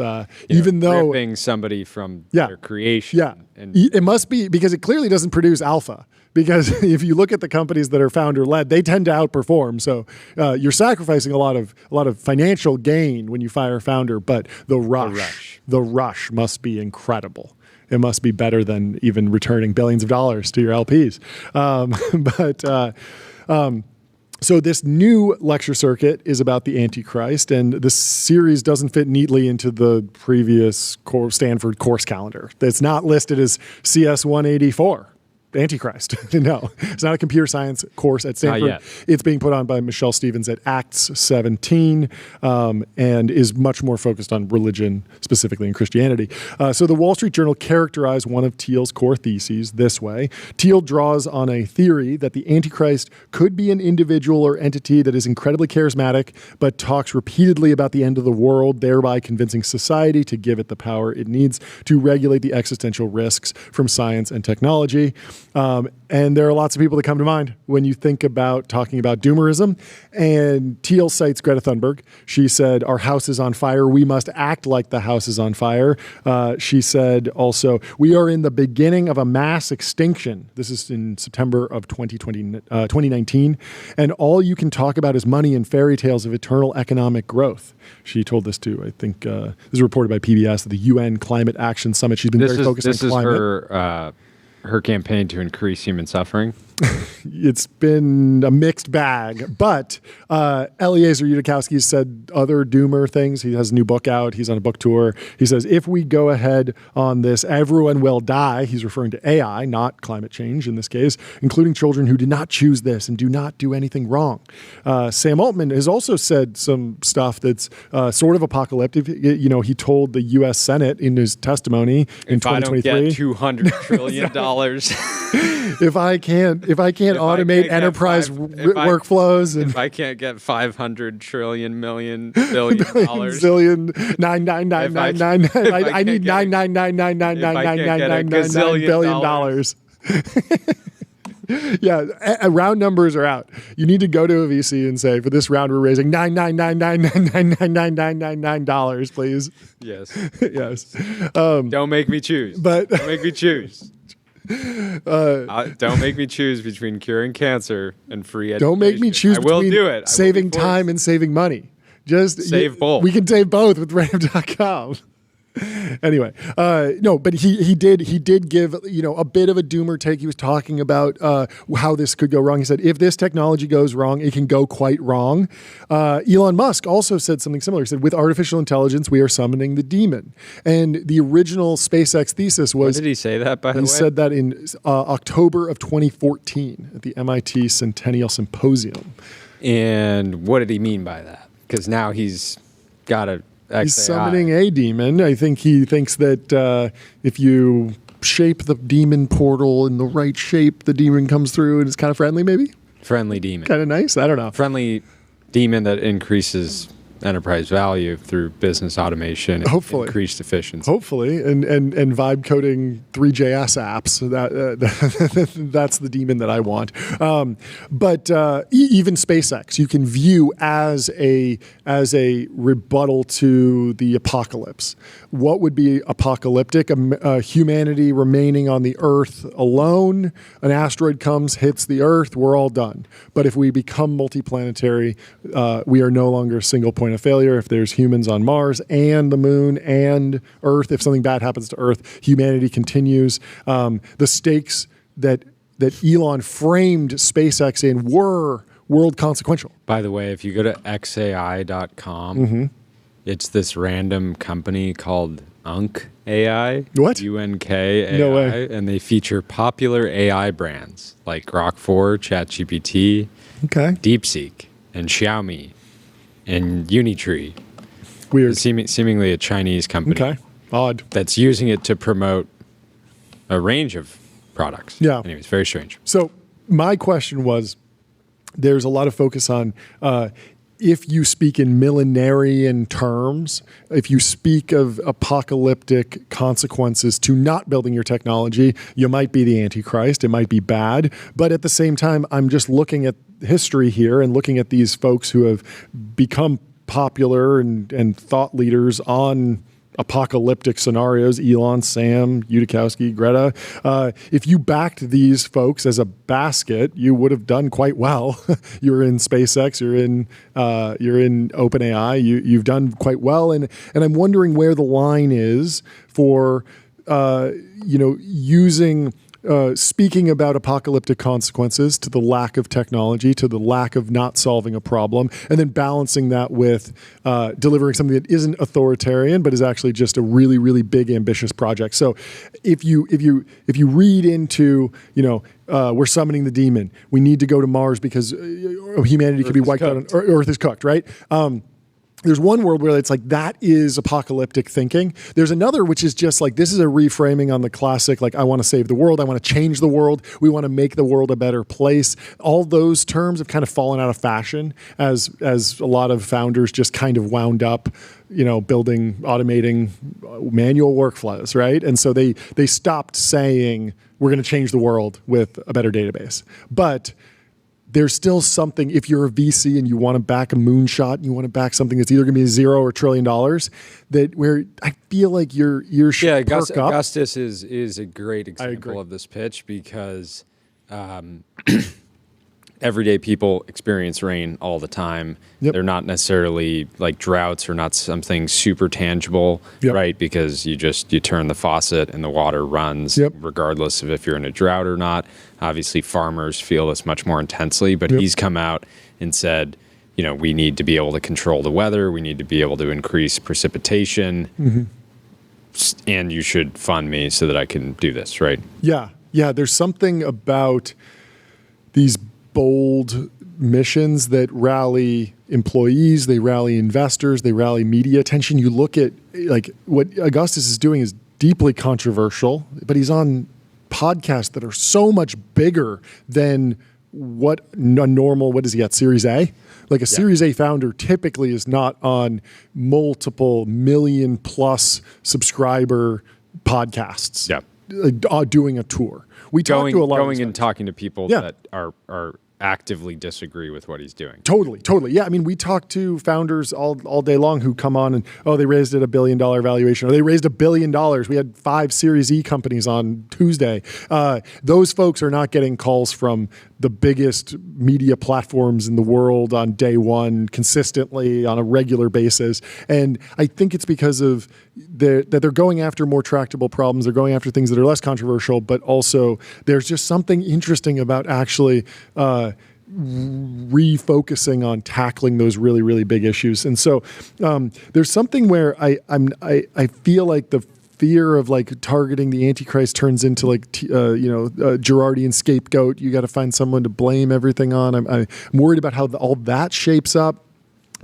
even though ripping somebody from their creation, and it must be because it clearly doesn't produce alpha. Because if you look at the companies that are founder led, they tend to outperform. So you're sacrificing a lot of financial gain when you fire a founder, but the rush must be incredible. It must be better than even returning billions of dollars to your LPs. So this new lecture circuit is about the Antichrist, and this series doesn't fit neatly into the previous Stanford course calendar. It's not listed as CS 184. Antichrist. No, it's not a computer science course at Stanford. It's being put on by Michelle Stevens at Acts 17 and is much more focused on religion, specifically in Christianity. So the Wall Street Journal characterized one of Thiel's core theses this way. Thiel draws on a theory that the Antichrist could be an individual or entity that is incredibly charismatic, but talks repeatedly about the end of the world, thereby convincing society to give it the power it needs to regulate the existential risks from science and technology. And there are lots of people that come to mind when you think about talking about doomerism. And Thiel cites Greta Thunberg. She said, our house is on fire. We must act like the house is on fire. She said also, we are in the beginning of a mass extinction. This is in September of 2019. And all you can talk about is money and fairy tales of eternal economic growth. She told this to, I think, this is reported by PBS at the UN Climate Action Summit. She's been very focused on climate. This is her campaign to increase human suffering? It's been a mixed bag, but Eliezer Yudikowsky said other doomer things. He has a new book out. He's on a book tour. He says, if we go ahead on this, everyone will die. He's referring to AI, not climate change in this case, including children who did not choose this and do not do anything wrong. Sam Altman has also said some stuff that's sort of apocalyptic. You know, he told the U.S. Senate in his testimony in 2023. I don't get $200 trillion. If I can't automate enterprise workflows, and if I can't get $500 trillion billion dollars, zillion 99999, I need $999999999 billion dollars. Yeah, round numbers are out. You need to go to a VC and say, for this round, we're raising $999999999, please. Yes. Yes. Don't make me choose. Don't make me choose. Don't make me choose between curing cancer and free education. Don't make me choose between saving time and saving money. Just save both. We can save both with Random.com. Anyway, no, but he did give, you know, a bit of a doomer take. He was talking about how this could go wrong. He said, if this technology goes wrong, it can go quite wrong. Elon Musk also said something similar. He said, with artificial intelligence, we are summoning the demon. And the original SpaceX thesis was... When did he say that, by the way? He said that in October of 2014 at the MIT Centennial Symposium. And what did he mean by that? Because now he's got a... He's summoning a demon. I think he thinks that if you shape the demon portal in the right shape, the demon comes through and is kind of friendly, maybe? Friendly demon. Kind of nice? I don't know. Friendly demon that increases enterprise value through business automation and increased efficiency. Hopefully. And vibe coding 3JS apps. That's the demon that I want. But even SpaceX, you can view as a rebuttal to the apocalypse. What would be apocalyptic? Humanity remaining on the Earth alone. An asteroid comes, hits the Earth, we're all done. But if we become multiplanetary, we are no longer a single point of failure. If there's humans on Mars and the moon and Earth, if something bad happens to Earth, humanity continues. The stakes that Elon framed SpaceX in were world consequential. By the way, if you go to xai.com, it's this random company called AI. What? UNK-AI. No way. And they feature popular AI brands like Grok 4, ChatGPT, DeepSeek, and Xiaomi, and Unitree. Weird. Seemingly a Chinese company. Okay. Odd. That's using it to promote a range of products. Yeah. Anyways, very strange. So my question was, there's a lot of focus on if you speak in millenarian terms, if you speak of apocalyptic consequences to not building your technology, you might be the Antichrist. It might be bad. But at the same time, I'm just looking at history here and looking at these folks who have become popular and thought leaders on apocalyptic scenarios, Elon, Sam, Yudkowsky, Greta. If you backed these folks as a basket, you would have done quite well. You're in SpaceX, you're in OpenAI, you've done quite well. And I'm wondering where the line is for using speaking about apocalyptic consequences to the lack of technology, to the lack of not solving a problem, and then balancing that with delivering something that isn't authoritarian, but is actually just a really, really big, ambitious project. So if you read into, we're summoning the demon, we need to go to Mars because humanity could be wiped out, and Earth is cooked, right? There's one world where it's like, that is apocalyptic thinking. There's another, which is just like, this is a reframing on the classic, like, I want to save the world. I want to change the world. We want to make the world a better place. All those terms have kind of fallen out of fashion as a lot of founders just kind of wound up, building, automating manual workflows, right? And so they stopped saying, we're going to change the world with a better database. But there's still something, if you're a VC and you want to back a moonshot and you want to back something that's either going to be $0 or $1 trillion, that where I feel like your should perk up. Augustus is a great example of this pitch because everyday people experience rain all the time. Yep. They're not necessarily like droughts or not something super tangible, right? Because you turn the faucet and the water runs regardless of if you're in a drought or not. Obviously, farmers feel this much more intensely, but he's come out and said, we need to be able to control the weather. We need to be able to increase precipitation. And you should fund me so that I can do this, right? Yeah. There's something about these bold missions that rally employees, they rally investors, they rally media attention. You look at like what Augustus is doing is deeply controversial, but he's on podcasts that are so much bigger than what a normal, what is he at, Series A? Like a Series A founder typically is not on multiple million plus subscriber podcasts. Doing a tour. We talk to a lot going and talking to people that are actively disagree with what he's doing. Totally. Yeah, I mean, we talk to founders all day long who come on and, they raised at $1 billion valuation, or they raised $1 billion. We had 5 Series E companies on Tuesday. Those folks are not getting calls from the biggest media platforms in the world on day one, consistently on a regular basis. And I think it's because of that they're going after more tractable problems. They're going after things that are less controversial, but also there's just something interesting about actually refocusing on tackling those really, really big issues. And so there's something where I feel like the fear of like targeting the Antichrist turns into like, a Girardian scapegoat. You got to find someone to blame everything on. I'm worried about how all that shapes up.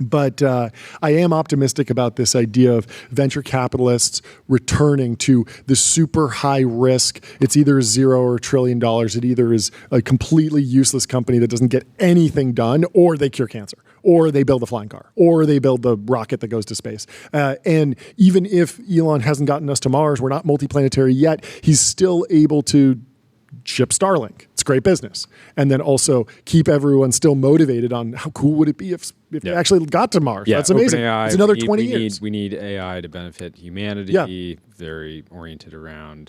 But I am optimistic about this idea of venture capitalists returning to the super high risk. It's either $0 or $1 trillion. It either is a completely useless company that doesn't get anything done, or they cure cancer, or they build a flying car, or they build the rocket that goes to space. And even if Elon hasn't gotten us to Mars, we're not multiplanetary yet, he's still able to ship Starlink. It's great business. And then also keep everyone still motivated on how cool would it be if they actually got to Mars. That's amazing. OpenAI, it's another 20 years. We need AI to benefit humanity, very oriented around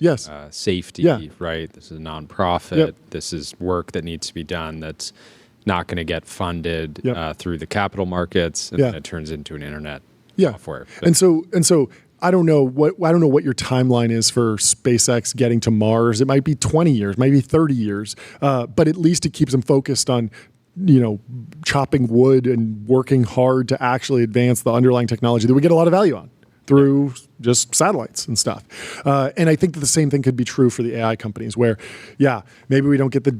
safety, right? This is a nonprofit. This is work that needs to be done that's not going to get funded through the capital markets, and then it turns into an internet software. And so I don't know what your timeline is for SpaceX getting to Mars. It might be 20 years, maybe 30 years, but at least it keeps them focused on, chopping wood and working hard to actually advance the underlying technology that we get a lot of value on. through just satellites and stuff. And I think that the same thing could be true for the AI companies where, maybe we don't get the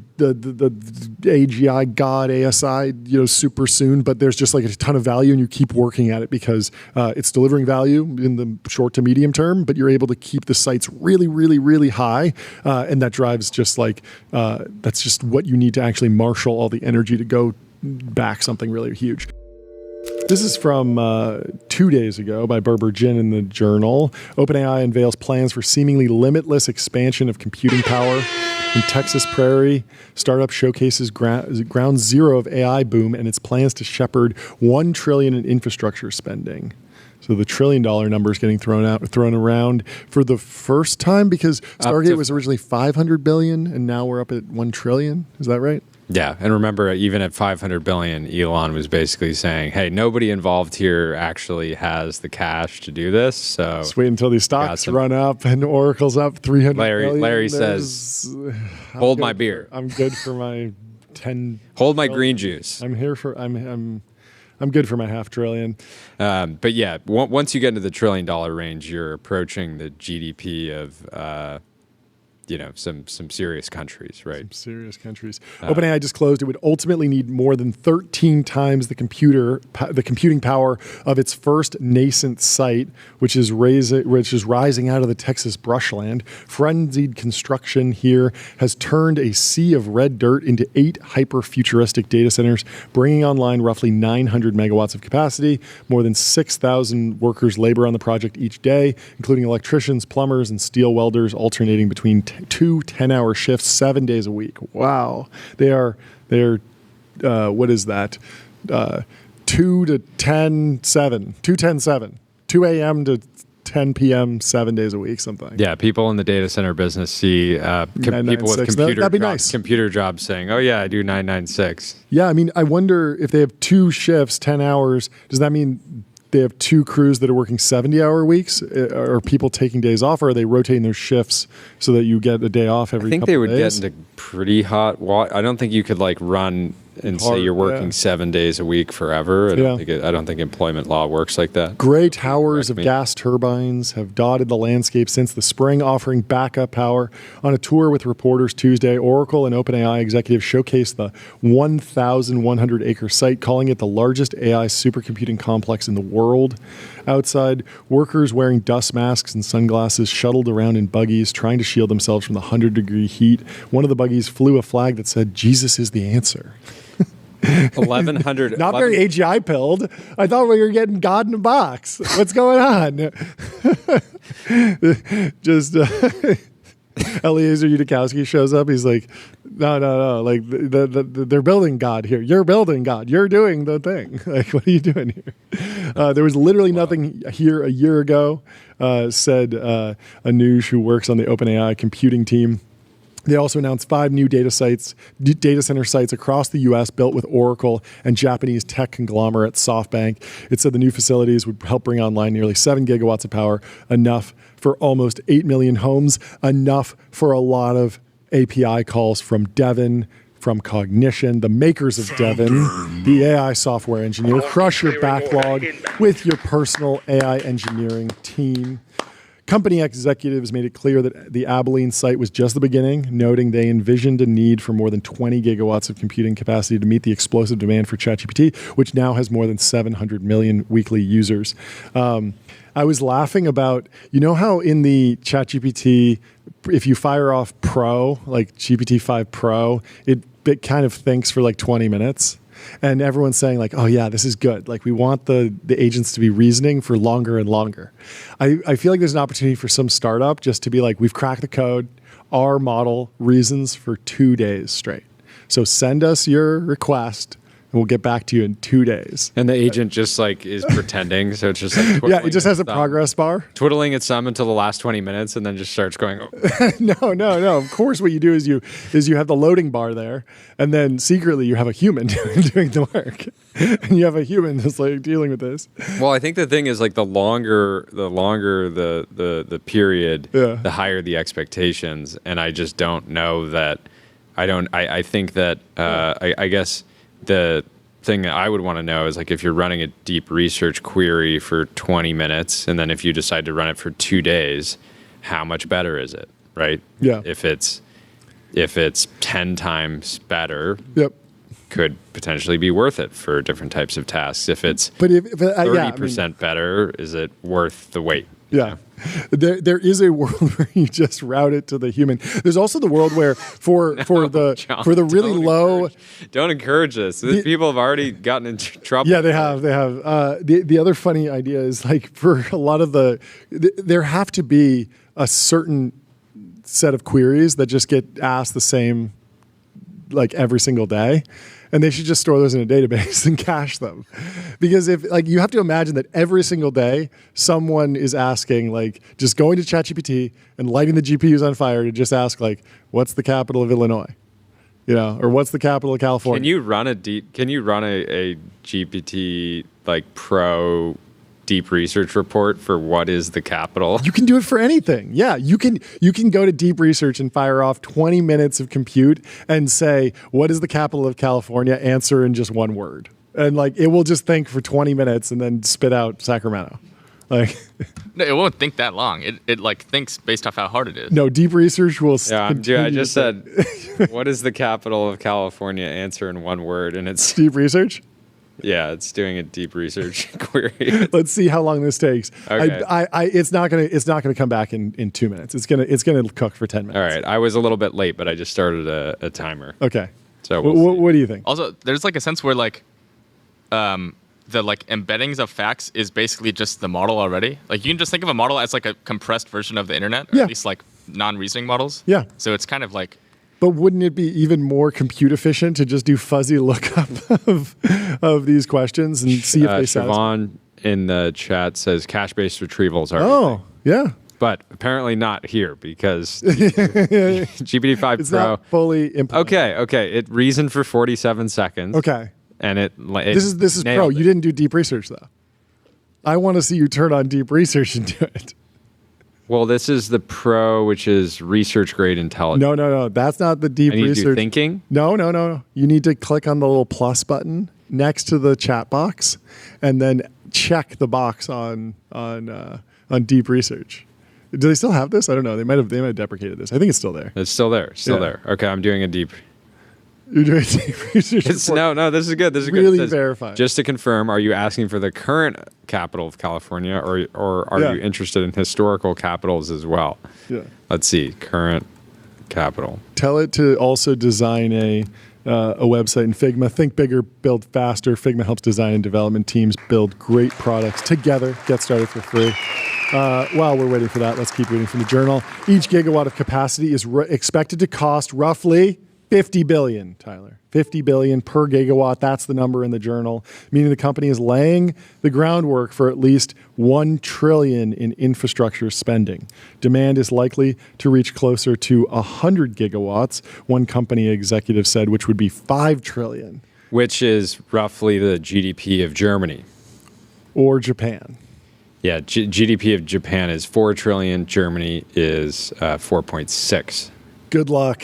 AGI God ASI, super soon, but there's just like a ton of value and you keep working at it because it's delivering value in the short to medium term, but you're able to keep the sites really, really, really high. And that drives just like, that's just what you need to actually marshal all the energy to go back something really huge. This is from 2 days ago by Berber Jin in the Journal. OpenAI unveils plans for seemingly limitless expansion of computing power in Texas Prairie. Startup showcases ground zero of AI boom and its plans to shepherd $1 trillion in infrastructure spending. So the $1 trillion number is getting thrown around for the first time because Stargate was originally $500 billion and now we're up at $1 trillion. Is that right? Yeah, and remember, even at $500 billion, Elon was basically saying, "Hey, nobody involved here actually has the cash to do this." So just wait until these stocks run up and Oracle's up $300 billion. Larry says, "Hold my beer. I'm good for my 10. Hold my green juice. I'm here for I'm good for my $500 billion." But yeah, once you get into the $1 trillion range, you're approaching the GDP of some serious countries, right? Some serious countries. OpenAI disclosed it would ultimately need more than 13 times the computing power of its first nascent site, which is rising out of the Texas brushland. Frenzied construction here has turned a sea of red dirt into 8 hyper-futuristic data centers, bringing online roughly 900 megawatts of capacity. More than 6,000 workers labor on the project each day, including electricians, plumbers, and steel welders, alternating between 2 10-hour shifts 7 days a week. Wow. They're what is that? 2 to 10, 7. 2 10 7. 2 a.m. to 10 p.m. 7 days a week, something. Yeah, people in the data center business see people with computer jobs saying, "Oh yeah, I do 996." Yeah, I mean, I wonder if they have 2 shifts, 10 hours. Does that mean they have 2 crews that are working 70-hour weeks? Are people taking days off, or are they rotating their shifts so that you get a day off every couple of days? I think they would get into pretty hot water. I don't think you could run and say you're working 7 days a week forever. I don't think employment law works like that. Gray towers of gas turbines have dotted the landscape since the spring, offering backup power. On a tour with reporters Tuesday, Oracle and OpenAI executives showcased the 1,100-acre site, calling it the largest AI supercomputing complex in the world. Outside, workers wearing dust masks and sunglasses shuttled around in buggies, trying to shield themselves from the 100-degree heat. One of the buggies flew a flag that said, "Jesus is the answer." 1,100. Not very AGI pilled. I thought we were getting God in a box. What's going on? Just Eliezer Yudikowsky shows up. He's like, no. Like they're building God here. You're building God. You're doing the thing. Like, what are you doing here? There was literally nothing here a year ago, said Anuj, who works on the OpenAI computing team. They also announced 5 new data center sites across the U.S. built with Oracle and Japanese tech conglomerate SoftBank. It said the new facilities would help bring online nearly 7 gigawatts of power, enough for almost 8 million homes, enough for a lot of API calls from Devin, from Cognition, the makers of Devin, the AI software engineer. Crush your backlog with your personal AI engineering team. Company executives made it clear that the Abilene site was just the beginning, noting they envisioned a need for more than 20 gigawatts of computing capacity to meet the explosive demand for ChatGPT, which now has more than 700 million weekly users. I was laughing about, how in the ChatGPT, if you fire off Pro, like GPT-5 Pro, it kind of thinks for 20 minutes. And everyone's saying oh yeah, this is good. We want the agents to be reasoning for longer and longer. I feel like there's an opportunity for some startup just to be we've cracked the code. Our model reasons for 2 days straight. So send us your request and we'll get back to you in 2 days. And the agent just is pretending. So it's just yeah, it just has a progress bar. Twiddling its thumb until the last 20 minutes and then just starts going. No. Of course, what you do is you have the loading bar there, and then secretly you have a human doing the work. And you have a human that's dealing with this. Well, I think the thing is the longer the period, the higher the expectations. And I just don't know that I think that I guess the thing I would want to know is like if you're running a deep research query for 20 minutes and then if you decide to run it for 2 days, how much better is it, right? Yeah. If it's 10 times better, could potentially be worth it for different types of tasks. If it's 30% better, is it worth the wait? Yeah. There is a world where you just route it to the human. There's also the world where for the really low. Don't encourage this. People have already gotten into trouble. Yeah, they have. The other funny idea is like for a lot of there have to be a certain set of queries that just get asked the same like every single day. And they should just store those in a database and cache them. Because if like you have to imagine that every single day someone is asking, like just going to ChatGPT and lighting the GPUs on fire to just ask like, what's the capital of Illinois? Or what's the capital of California? Can you run a GPT like pro deep research report for what is the capital? You can do it for anything. Yeah, you can go to deep research and fire off 20 minutes of compute and say, what is the capital of California? Answer in just one word. And like it will just think for 20 minutes and then spit out Sacramento. Like no, it won't think that long. It like thinks based off how hard it is. No, deep research will I just said what is the capital of California? Answer in one word, and it's deep research? Yeah, it's doing a deep research query. Let's see how long this takes. Okay. It's not gonna come back in 2 minutes. It's gonna cook for 10 minutes. All right. I was a little bit late, but I just started a timer. Okay. So what do you think? Also, there's like a sense where like, the like embeddings of facts is basically just the model already. Like you can just think of a model as like a compressed version of the internet, or at least like non-reasoning models. Yeah. So it's kind of like. But wouldn't it be even more compute efficient to just do fuzzy lookup of these questions and see if they satisfy? Siobhan in the chat says cache-based retrievals are. Oh, yeah. But apparently not here because GPT-5 it's Pro. Not fully implemented. Okay. It reasoned for 47 seconds. Okay. And it this is Pro. You didn't do deep research though. I want to see you turn on deep research and do it. Well, this is the Pro, which is research grade intelligence. No. That's not the deep research. To do thinking? No. You need to click on the little plus button next to the chat box, and then check the box on deep research. Do they still have this? I don't know. They might have deprecated this. I think it's still there. It's still there. There. Okay, I'm doing a deep. You're doing deep research. No. This is good. This is really good. Verified. Just to confirm, are you asking for the current capital of California, or are you interested in historical capitals as well? Yeah. Let's see. Current capital. Tell it to also design a website in Figma. Think bigger, build faster. Figma helps design and development teams build great products together. Get started for free. While we're waiting for that, let's keep reading from the journal. Each gigawatt of capacity is expected to cost roughly $50 billion, Tyler. $50 billion per gigawatt. That's the number in the journal, meaning the company is laying the groundwork for at least $1 trillion in infrastructure spending. Demand is likely to reach closer to 100 gigawatts, one company executive said, which would be $5 trillion. Which is roughly the GDP of Germany. Or Japan. Yeah, GDP of Japan is 4 trillion. Germany is 4.6. Good luck,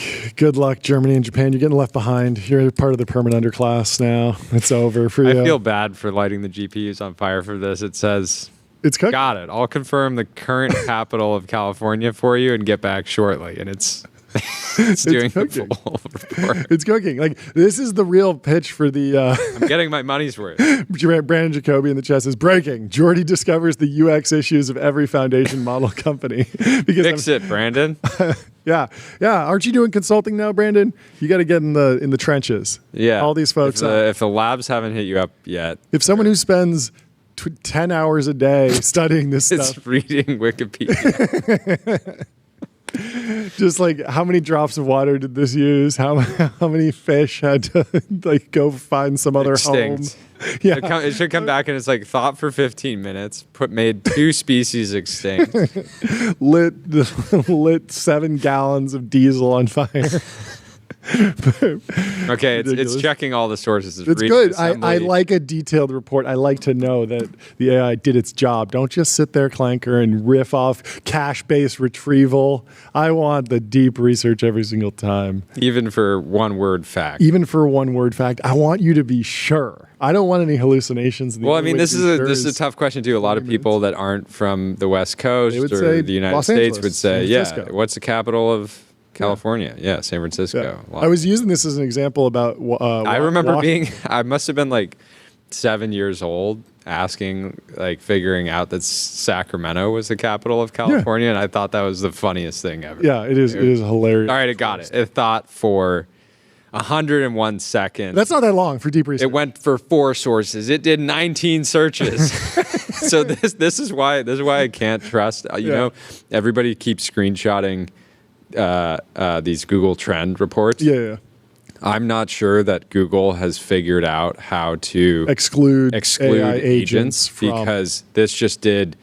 Germany and Japan. You're getting left behind. You're part of the permanent underclass now. It's over for you. I feel bad for lighting the GPUs on fire for this. It says, it's cooked. Got it. I'll confirm the current capital of California for you and get back shortly. And it's doing the full report. It's cooking. Like, this is the real pitch for the... I'm getting my money's worth. Brandon Jacoby in the chat says, breaking. Jordy discovers the UX issues of every foundation model company. Fix it, Brandon. Yeah. Aren't you doing consulting now, Brandon? You got to get in the trenches. Yeah. All these folks. If the labs haven't hit you up yet. If someone who spends 10 hours a day studying this stuff. It's reading Wikipedia. Just like, how many drops of water did this use? How many fish had to like go find some other extinct home? Yeah, it should come back and it's like thought for 15 minutes. Made 2 species extinct. lit 7 gallons of diesel on fire. Okay, it's checking all the sources. It's good. I like a detailed report. I like to know that the AI did its job. Don't just sit there, Clanker, and riff off cache-based retrieval. I want the deep research every single time. Even for one-word fact. I want you to be sure. I don't want any hallucinations. Well, I mean, this is a tough question too. A lot of people that aren't from the West Coast or the United States would say, yeah, what's the capital of California? Yeah, San Francisco. Yeah. I was using this as an example about I remember I must have been like 7 years old asking, like figuring out that Sacramento was the capital of California, and I thought that was the funniest thing ever. Yeah, it is hilarious. All right, I got it. It thought for 101 seconds. That's not that long for deep research. It went for 4 sources. It did 19 searches. So this is why I can't trust. You know, everybody keeps screenshotting these Google Trend reports. Yeah. I'm not sure that Google has figured out how to exclude AI agents because this just did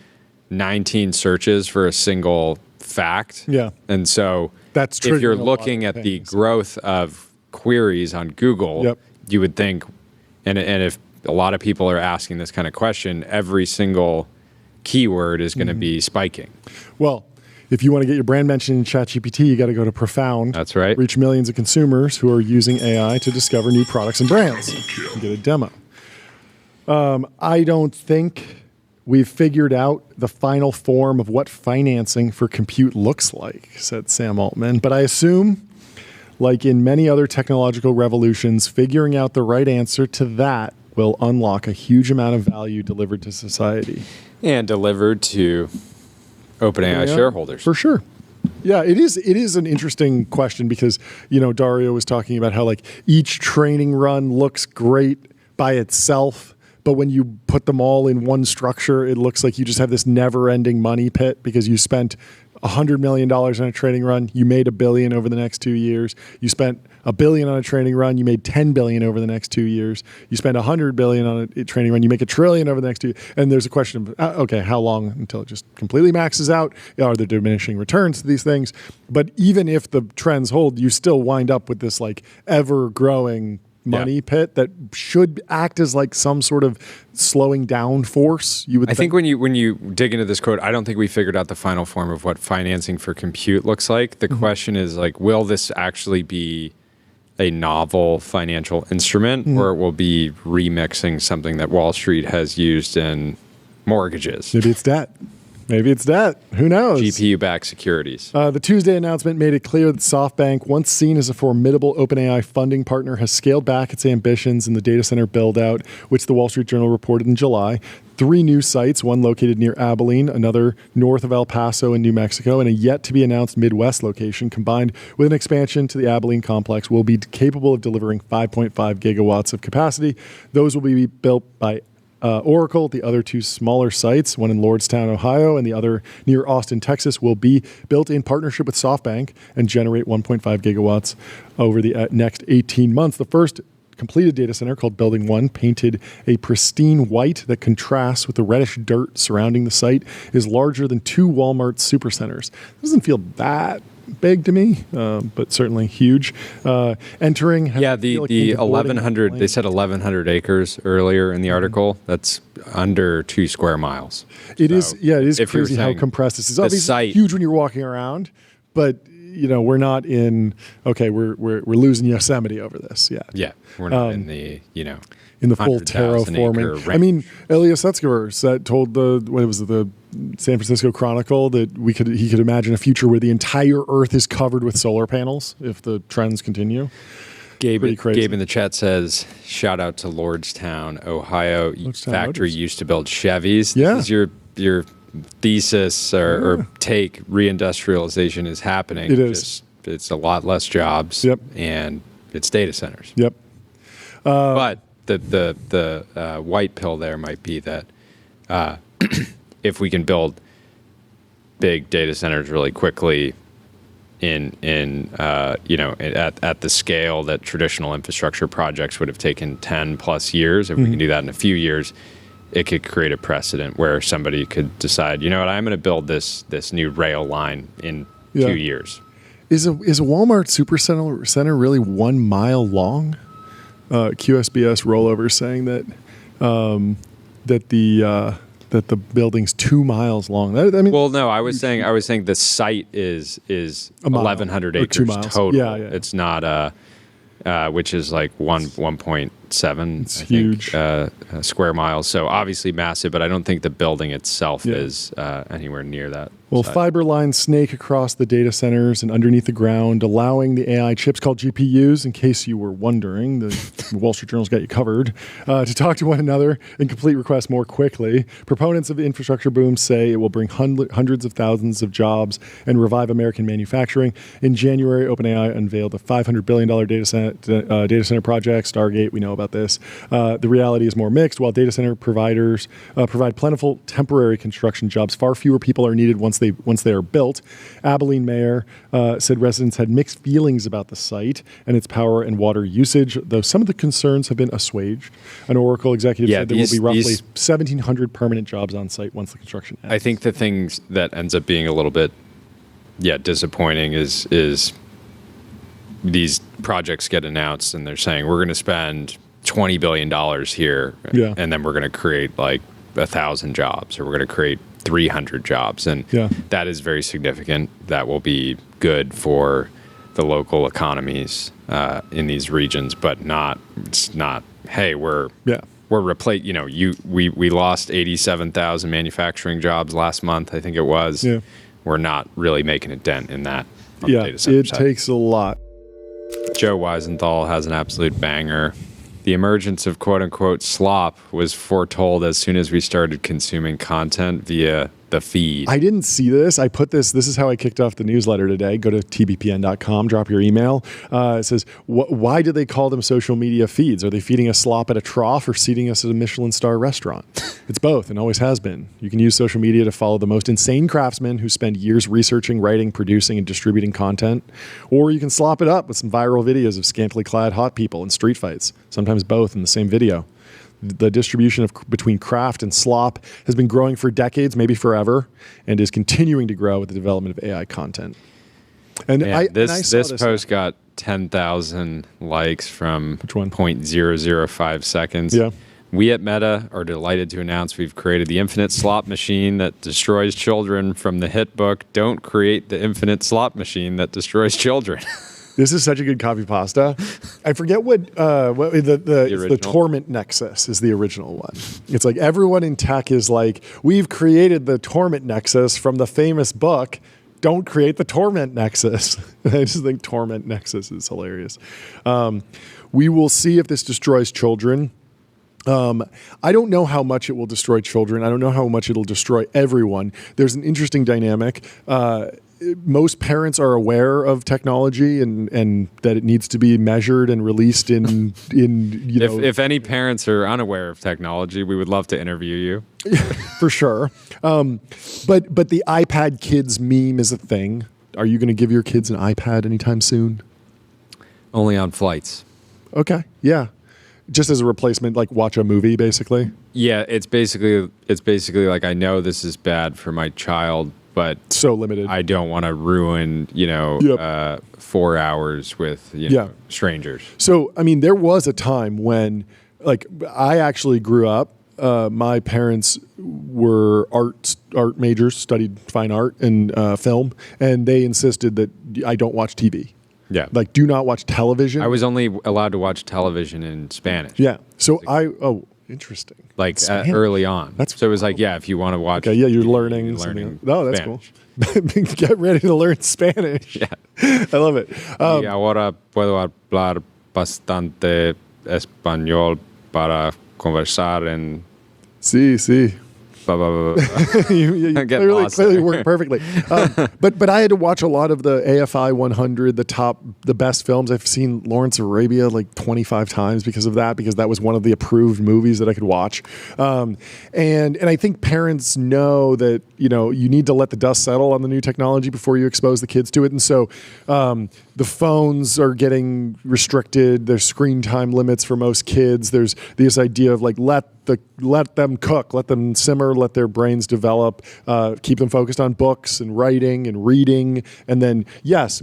19 searches for a single fact. Yeah. And so that's if you're looking at the growth of queries on Google, you would think, and if a lot of people are asking this kind of question, every single keyword is going to be spiking. Well, if you want to get your brand mentioned in ChatGPT, you got to go to Profound. That's right. Reach millions of consumers who are using AI to discover new products and brands. And get a demo. I don't think we've figured out the final form of what financing for compute looks like, said Sam Altman. But I assume, like in many other technological revolutions, figuring out the right answer to that will unlock a huge amount of value delivered to society. And delivered to OpenAI shareholders. For sure. Yeah, it is an interesting question because, you know, Dario was talking about how like each training run looks great by itself, but when you put them all in one structure, it looks like you just have this never-ending money pit because you spent $100 million on a training run, you made $1 billion over the next 2 years. You spent $1 billion on a training run, you made $10 billion over the next 2 years. You spend $100 billion on a training run, you make $1 trillion over the next 2 years. And there's a question of, okay, how long until it just completely maxes out? Are there diminishing returns to these things? But even if the trends hold, you still wind up with this like ever-growing money pit that should act as like some sort of slowing down force. I think when you dig into this quote, I don't think we figured out the final form of what financing for compute looks like. The question is like, will this actually be a novel financial instrument or it will be remixing something that Wall Street has used in mortgages? Maybe it's debt. Who knows? GPU-backed securities. The Tuesday announcement made it clear that SoftBank, once seen as a formidable OpenAI funding partner, has scaled back its ambitions in the data center build-out, which the Wall Street Journal reported in July. 3 new sites, one located near Abilene, another north of El Paso in New Mexico, and a yet-to-be-announced Midwest location, combined with an expansion to the Abilene complex, will be capable of delivering 5.5 gigawatts of capacity. Those will be built by Oracle. The other 2 smaller sites, one in Lordstown, Ohio, and the other near Austin, Texas, will be built in partnership with SoftBank and generate 1.5 gigawatts over the next 18 months. The first completed data center, called Building 1, painted a pristine white that contrasts with the reddish dirt surrounding the site, is larger than 2 Walmart supercenters. It doesn't feel that big to me, but certainly huge. Entering, the 1,100. They said 1,100 acres earlier in the article. That's under 2 square miles. It is crazy how compressed this is. Obviously, huge when you're walking around, but you know we're not in. Okay, we're losing Yosemite over this. Yeah, we're not in the in the full terraforming. I mean, Elias Etzgeber told the San Francisco Chronicle that he could imagine a future where the entire Earth is covered with solar panels if the trends continue. Gabe in the chat says, shout out to Lordstown, Ohio. Factory used to build Chevys. Yeah. This is your thesis or take. Reindustrialization is happening. It is. It's a lot less jobs. Yep. And it's data centers. Yep. But the white pill there might be that if we can build big data centers really quickly at the scale that traditional infrastructure projects would have taken 10 plus years, if we can do that in a few years, it could create a precedent where somebody could decide, you know what, I'm going to build this new rail line in 2 years. Is a Walmart Supercenter really 1 mile long? QSBS rollover saying that that the building's 2 miles long. I mean, well, no, I was saying the site is 1,100 acres 2 miles. total. Yeah. It's not which is like 1.7. It's huge. Square miles. So obviously massive, but I don't think the building itself is anywhere near that. Well, fiber lines snake across the data centers and underneath the ground, allowing the AI chips called GPUs, in case you were wondering, the Wall Street Journal's got you covered, to talk to one another and complete requests more quickly. Proponents of the infrastructure boom say it will bring hundreds of thousands of jobs and revive American manufacturing. In January, OpenAI unveiled a $500 billion data center project, Stargate. We know about this. The reality is more mixed. While data center providers provide plentiful temporary construction jobs, far fewer people are needed once they are built. Abilene Mayor said residents had mixed feelings about the site and its power and water usage, though some of the concerns have been assuaged. An Oracle executive said there will be roughly 1,700 permanent jobs on site once the construction ends. I think the things that ends up being a little bit disappointing is these projects get announced and they're saying we're going to spend $20 billion here, and then we're going to create like 1,000 jobs, or we're going to create 300 jobs, and that is very significant. That will be good for the local economies in these regions, but it's not. Hey, we're replaced. We lost 87,000 manufacturing jobs last month. I think it was. Yeah. We're not really making a dent in that. It takes a lot. Joe Weisenthal has an absolute banger. The emergence of quote-unquote slop was foretold as soon as we started consuming content via the feed. I didn't see this. I put this is how I kicked off the newsletter today. Go to tbpn.com, drop your email. It says, why do they call them social media feeds? Are they feeding us slop at a trough or seating us at a Michelin star restaurant? It's both and always has been. You can use social media to follow the most insane craftsmen who spend years researching, writing, producing, and distributing content. Or you can slop it up with some viral videos of scantily clad hot people in street fights, sometimes both in the same video. The distribution between craft and slop has been growing for decades, maybe forever, and is continuing to grow with the development of AI content. And this post got 10,000 likes from 0.005 seconds. Yeah. We at Meta are delighted to announce we've created the infinite slop machine that destroys children from the hit book, Don't Create the Infinite Slop Machine That Destroys Children. This is such a good copy pasta. I forget what the Torment Nexus is the original one. It's like everyone in tech is like, we've created the Torment Nexus from the famous book, Don't Create the Torment Nexus. I just think Torment Nexus is hilarious. We will see if this destroys children. I don't know how much it will destroy children. I don't know how much it'll destroy everyone. There's an interesting dynamic. Most parents are aware of technology and that it needs to be measured and released in If any parents are unaware of technology, we would love to interview you. For sure. But the iPad kids meme is a thing. Are you going to give your kids an iPad anytime soon? Only on flights. Okay. Yeah. Just as a replacement, like watch a movie, basically. Yeah, it's basically like, I know this is bad for my child, but so limited. I don't want to ruin 4 hours with strangers. So I mean, there was a time when, like, I actually grew up. My parents were art majors, studied fine art and film, and they insisted that I don't watch TV. Yeah. Like, do not watch television. I was only allowed to watch television in Spanish. Yeah. So interesting. Like early on. So it was like, if you want to watch. Okay, yeah, you're learning. That's Spanish. Cool. Get ready to learn Spanish. Yeah. I love it. Y ahora puedo hablar bastante español para conversar en. Sí. You clearly worked perfectly. But I had to watch a lot of the AFI 100, the best films. I've seen Lawrence of Arabia like 25 times because that was one of the approved movies that I could watch. And I think parents know that, you need to let the dust settle on the new technology before you expose the kids to it. And so the phones are getting restricted. There's screen time limits for most kids. There's this idea of like let them cook, let them simmer, let their brains develop, keep them focused on books and writing and reading, and then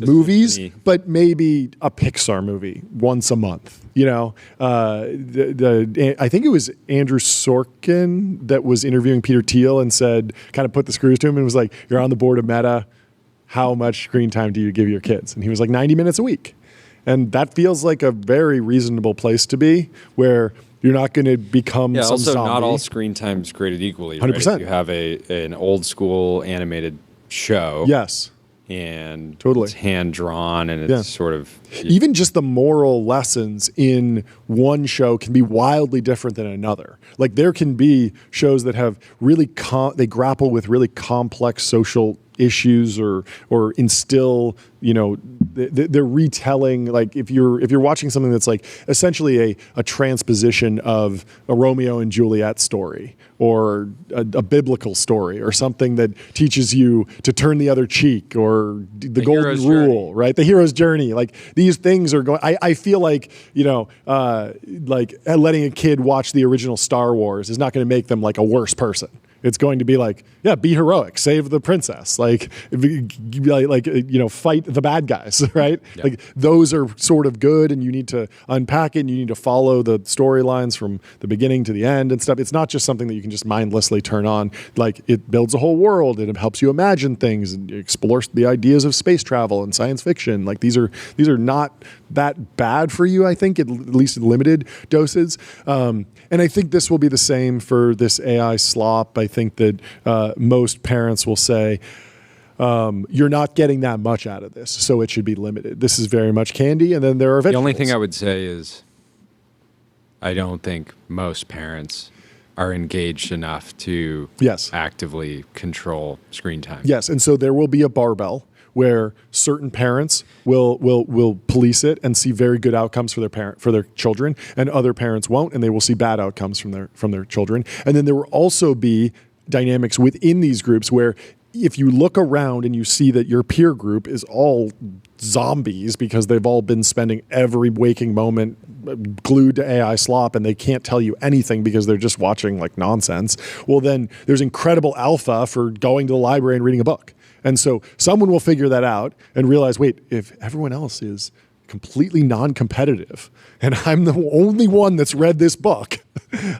movies, but maybe a Pixar movie once a month. I think it was Andrew Sorkin that was interviewing Peter Thiel and said, kind of put the screws to him and was like, "You're on the board of Meta. How much screen time do you give your kids?" And he was like, 90 minutes a week. And that feels like a very reasonable place to be, where you're not going to become some also zombie. Not all screen time is created equally. 100%. Right? If you have an old school animated show. Yes. And totally. It's hand drawn and it's sort of even just the moral lessons in one show can be wildly different than another. Like there can be shows that have really they grapple with really complex social issues or instill, they're retelling, like if you're watching something that's like essentially a transposition of a Romeo and Juliet story or a biblical story or something that teaches you to turn the other cheek or the golden rule, right? The hero's journey. Like these things are going, I feel like, like letting a kid watch the original Star Wars is not going to make them like a worse person. It's going to be like, be heroic, save the princess, fight the bad guys, right? Yeah. Like those are sort of good, and you need to unpack it, and you need to follow the storylines from the beginning to the end and stuff. It's not just something that you can just mindlessly turn on. Like it builds a whole world, and it helps you imagine things and explores the ideas of space travel and science fiction. Like these are not that bad for you, I think, at least in limited doses. And I think this will be the same for this AI slop. I think that most parents will say, you're not getting that much out of this, so it should be limited. This is very much candy, and then there are vegetables. The only thing I would say is I don't think most parents are engaged enough to actively control screen time. Yes, and so there will be a barbell where certain parents will police it and see very good outcomes for their children, and other parents won't, and they will see bad outcomes from their children. And then there will also be dynamics within these groups where if you look around and you see that your peer group is all zombies because they've all been spending every waking moment glued to AI slop and they can't tell you anything because they're just watching like nonsense, well then there's incredible alpha for going to the library and reading a book. And so someone will figure that out and realize, wait, if everyone else is completely non-competitive and I'm the only one that's read this book,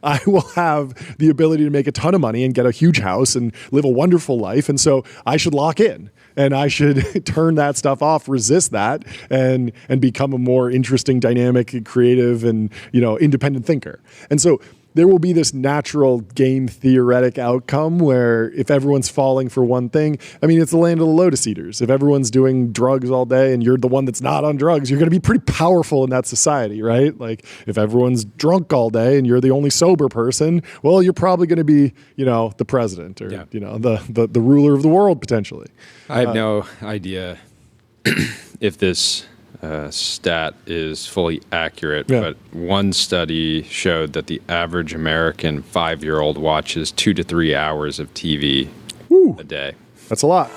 I will have the ability to make a ton of money and get a huge house and live a wonderful life. And so I should lock in and I should turn that stuff off, resist that, and become a more interesting, dynamic, creative, and independent thinker. And so there will be this natural game theoretic outcome where if everyone's falling for one thing, I mean, it's the land of the lotus eaters. If everyone's doing drugs all day and you're the one that's not on drugs, you're going to be pretty powerful in that society, right? Like if everyone's drunk all day and you're the only sober person, well, you're probably going to be, the president or, the ruler of the world potentially. I have no idea if this stat is fully accurate, but one study showed that the average American 5-year-old watches 2 to 3 hours of TV a day. That's a lot.